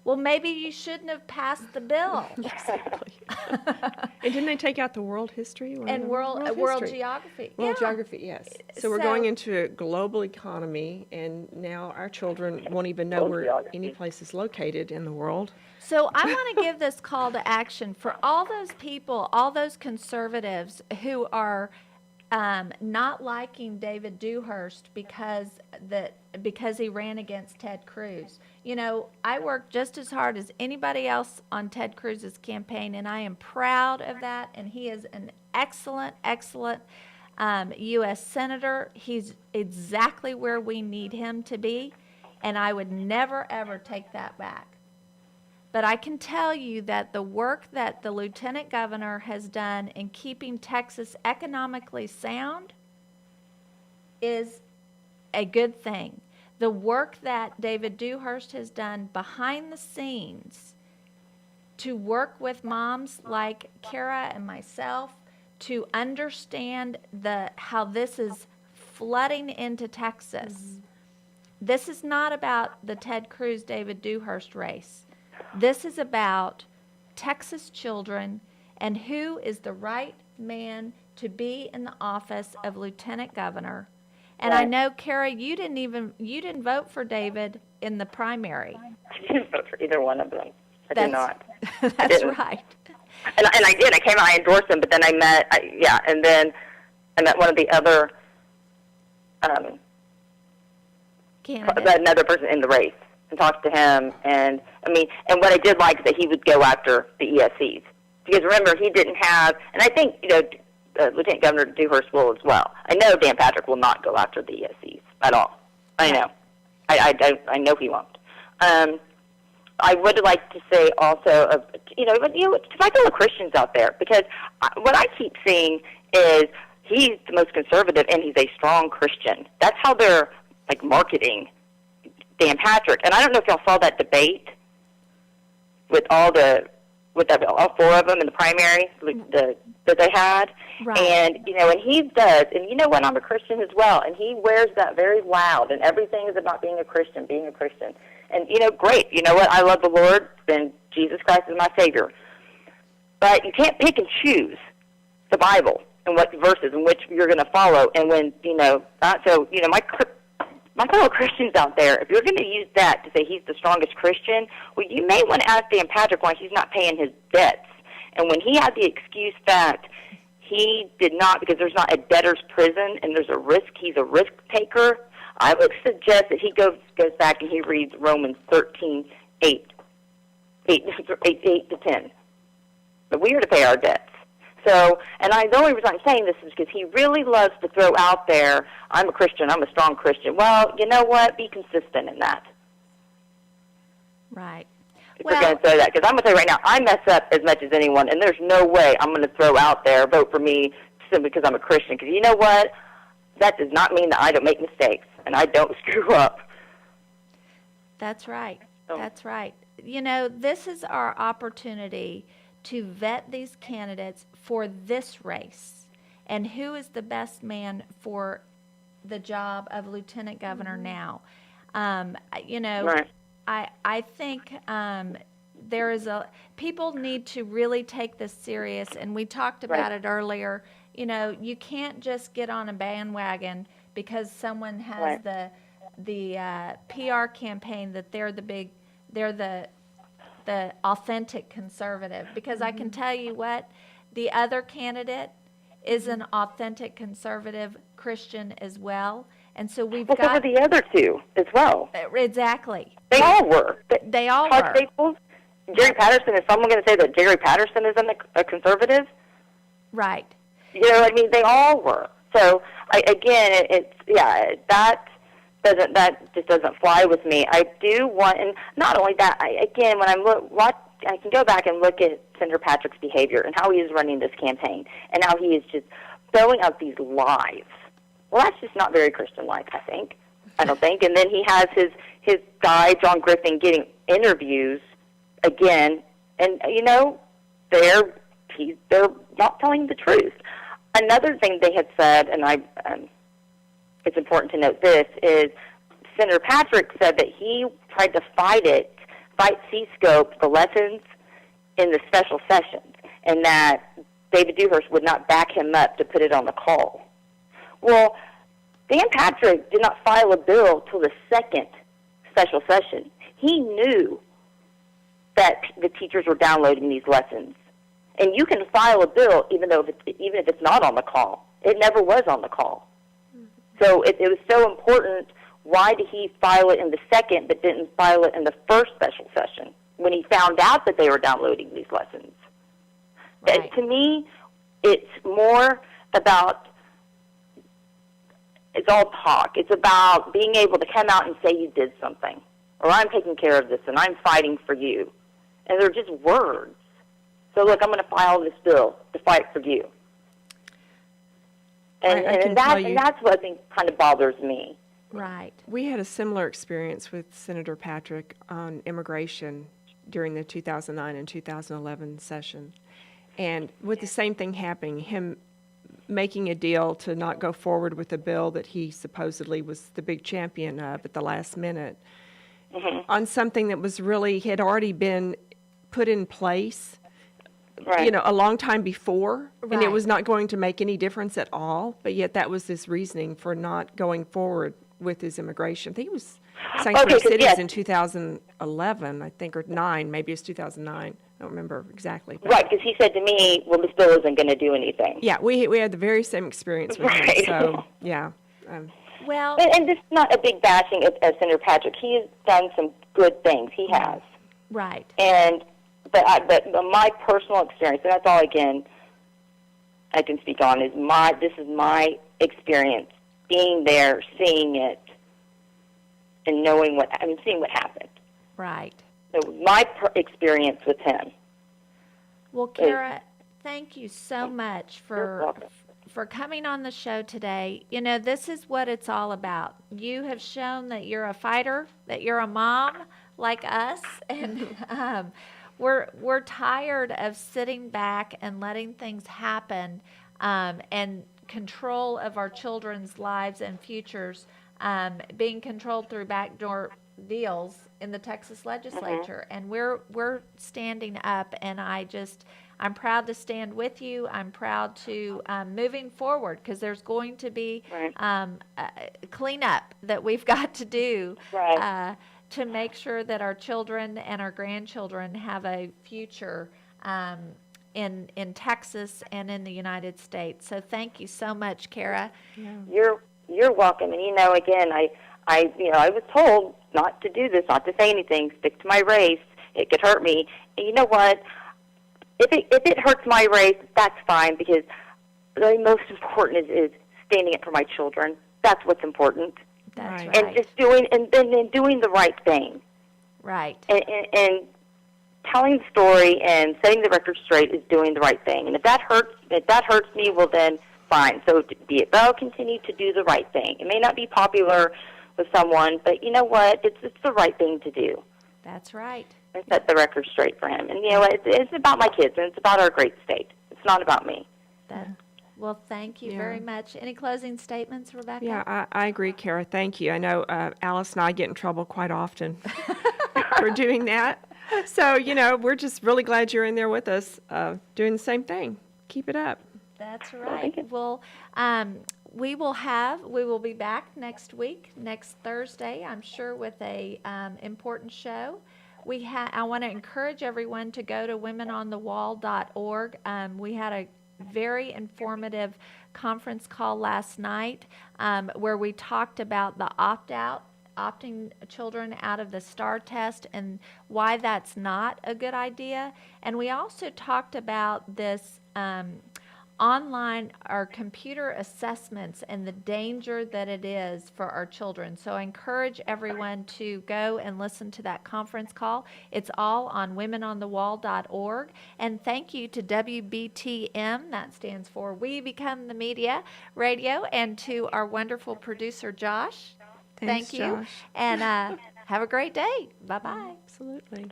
Well, maybe you shouldn't have passed the bill. Exactly. And didn't they take out the world history? And world history. geography. World Yeah. geography, yes. So we're going into a global economy, and now our children won't even know where any place is located in the world. So I want to give this call to action for all those people, all those conservatives who are not liking David Dewhurst because he ran against Ted Cruz. You know, I worked just as hard as anybody else on Ted Cruz's campaign, and I am proud of that. And he is an excellent U.S. Senator. He's exactly where we need him to be, and I would never, ever take that back. But I can tell you that the work that the Lieutenant Governor has done in keeping Texas economically sound is a good thing. The work that David Dewhurst has done behind the scenes to work with moms like Kara and myself to understand how this is flooding into Texas. This is not about the Ted Cruz, David Dewhurst race. This is about Texas children and who is the right man to be in the office of Lieutenant Governor. And I know, Kara, you didn't vote for David in the primary. I didn't vote for either one of them. I did not. That's didn't. right. And I did. I endorsed him, but then I met one of the other Candidate. another person in the race and talked to him. And and what I did like is that he would go after the ESCs, because remember, he didn't have, and I think, Lieutenant Governor Dewhurst will as well. I know Dan Patrick will not go after the ESCs at all. I know. I know he won't. I would like to say also, to my fellow Christians out there, because what I keep seeing is he's the most conservative and he's a strong Christian. That's how they're marketing Dan Patrick. And I don't know if y'all saw that debate with all four of them in the primary that they had. Right. And, and he does. And you know what? I'm a Christian as well. And he wears that very loud. And everything is about being a Christian. And, great. You know what? I love the Lord, and Jesus Christ is my Savior. But you can't pick and choose the Bible and what verses and which you're going to follow. And when, my fellow Christians out there, if you're going to use that to say he's the strongest Christian, well, you may want to ask Dan Patrick why he's not paying his debts. And when he had the excuse that he did not, because there's not a debtor's prison and there's a risk, he's a risk taker, I would suggest that he goes back and he reads Romans 13:8 to 10. But we are to pay our debts. So, the only reason I'm saying this is because he really loves to throw out there, I'm a Christian, I'm a strong Christian. Well, you know what? Be consistent in that. Right. If we're going to say that, because I'm going to tell you right now, I mess up as much as anyone, and there's no way I'm going to throw out there, vote for me simply because I'm a Christian. Because you know what? That does not mean that I don't make mistakes, and I don't screw up. That's right. So. That's right. This is our opportunity to vet these candidates for this race and who is the best man for the job of lieutenant governor now. Right. I think there is people need to really take this serious, and we talked about it earlier. You can't just get on a bandwagon because someone has the PR campaign that they're the authentic conservative, because I can tell you what, the other candidate is an authentic conservative Christian as well. And so we've got... so were the other two as well. Exactly. They all were. They all Todd were. Staples, Jerry Patterson, is someone going to say that Jerry Patterson isn't a conservative? Right. They all were. So, that just doesn't fly with me. I do want, and not only that, when I can go back and look at Senator Patrick's behavior and how he is running this campaign and how he is just throwing out these lies. Well, that's just not very Christian-like, I don't think. And then he has his guy, John Griffin, getting interviews again, and, they're not telling the truth. Another thing they had said, and it's important to note this, is Senator Patrick said that he tried to fight C-scope, the lessons in the special sessions, and that David Dewhurst would not back him up to put it on the call. Well, Dan Patrick did not file a bill till the second special session. He knew that the teachers were downloading these lessons. And you can file a bill even if it's not on the call. It never was on the call. So it was so important. Why did he file it in the second but didn't file it in the first special session when he found out that they were downloading these lessons? Right. To me, it's more about, it's all talk. It's about being able to come out and say you did something, or I'm taking care of this and I'm fighting for you. And they're just words. So look, I'm going to file this bill to fight for you. And that's what I think kind of bothers me. Right. We had a similar experience with Senator Patrick on immigration during the 2009 and 2011 session. And with the same thing happening, him making a deal to not go forward with a bill that he supposedly was the big champion of at the last minute, on something that was really had already been put in place, a long time before, and it was not going to make any difference at all, but yet that was his reasoning for not going forward with his immigration. I think it was Sanctuary Cities in 2011, I think, or 9, maybe it was 2009. I don't remember exactly. Right, because he said to me, well, this bill isn't going to do anything. Yeah, we had the very same experience with him, so, yeah. Well, And this is not a big bashing of Senator Patrick. He has done some good things. He has. right. And but my personal experience, and that's all again I can speak on, is this is my experience being there, seeing it, and knowing seeing what happened. Right. So my experience with him. Well, Kara, thank you so much You're welcome. for coming on the show today. You know, this is what it's all about. You have shown that you're a fighter, that you're a mom like us, and we're tired of sitting back and letting things happen, and control of our children's lives and futures being controlled through backdoor deals in the Texas legislature. And we're standing up, and I'm proud to stand with you. I'm proud to moving forward, because there's going to be cleanup that we've got to do to make sure that our children and our grandchildren have a future in Texas and in the United States. So thank you so much, Kara. You're welcome. And again, I was told not to do this, not to say anything, stick to my race. It could hurt me. And you know what? If it hurts my race, that's fine, because the most important is standing up for my children. That's what's important. That's Right. right. And just doing the right thing. Right. And telling the story and setting the record straight is doing the right thing. And if that hurts me, well then fine. So be it. But I'll continue to do the right thing. It may not be popular with someone, but you know what? It's the right thing to do. That's right. And set the record straight for him. And you know what? It's about my kids, and it's about our great state. It's not about me. Well, thank you Yeah. very much. Any closing statements, Rebecca? Yeah, I agree, Kara. Thank you. I know Alice and I get in trouble quite often for doing that. So, we're just really glad you're in there with us doing the same thing. Keep it up. That's right. Well, we will be back next week, next Thursday, I'm sure, with a important show. I want to encourage everyone to go to womenonthewall.org. We had a very informative conference call last night where we talked about the opting children out of the STAR test and why that's not a good idea. And we also talked about this online or computer assessments and the danger that it is for our children. So I encourage everyone to go and listen to that conference call. It's all on womenonthewall.org. And thank you to WBTM, that stands for We Become the Media Radio, and to our wonderful producer, Josh. Thanks, Thank you. Josh. And have a great day. Bye-bye. Absolutely.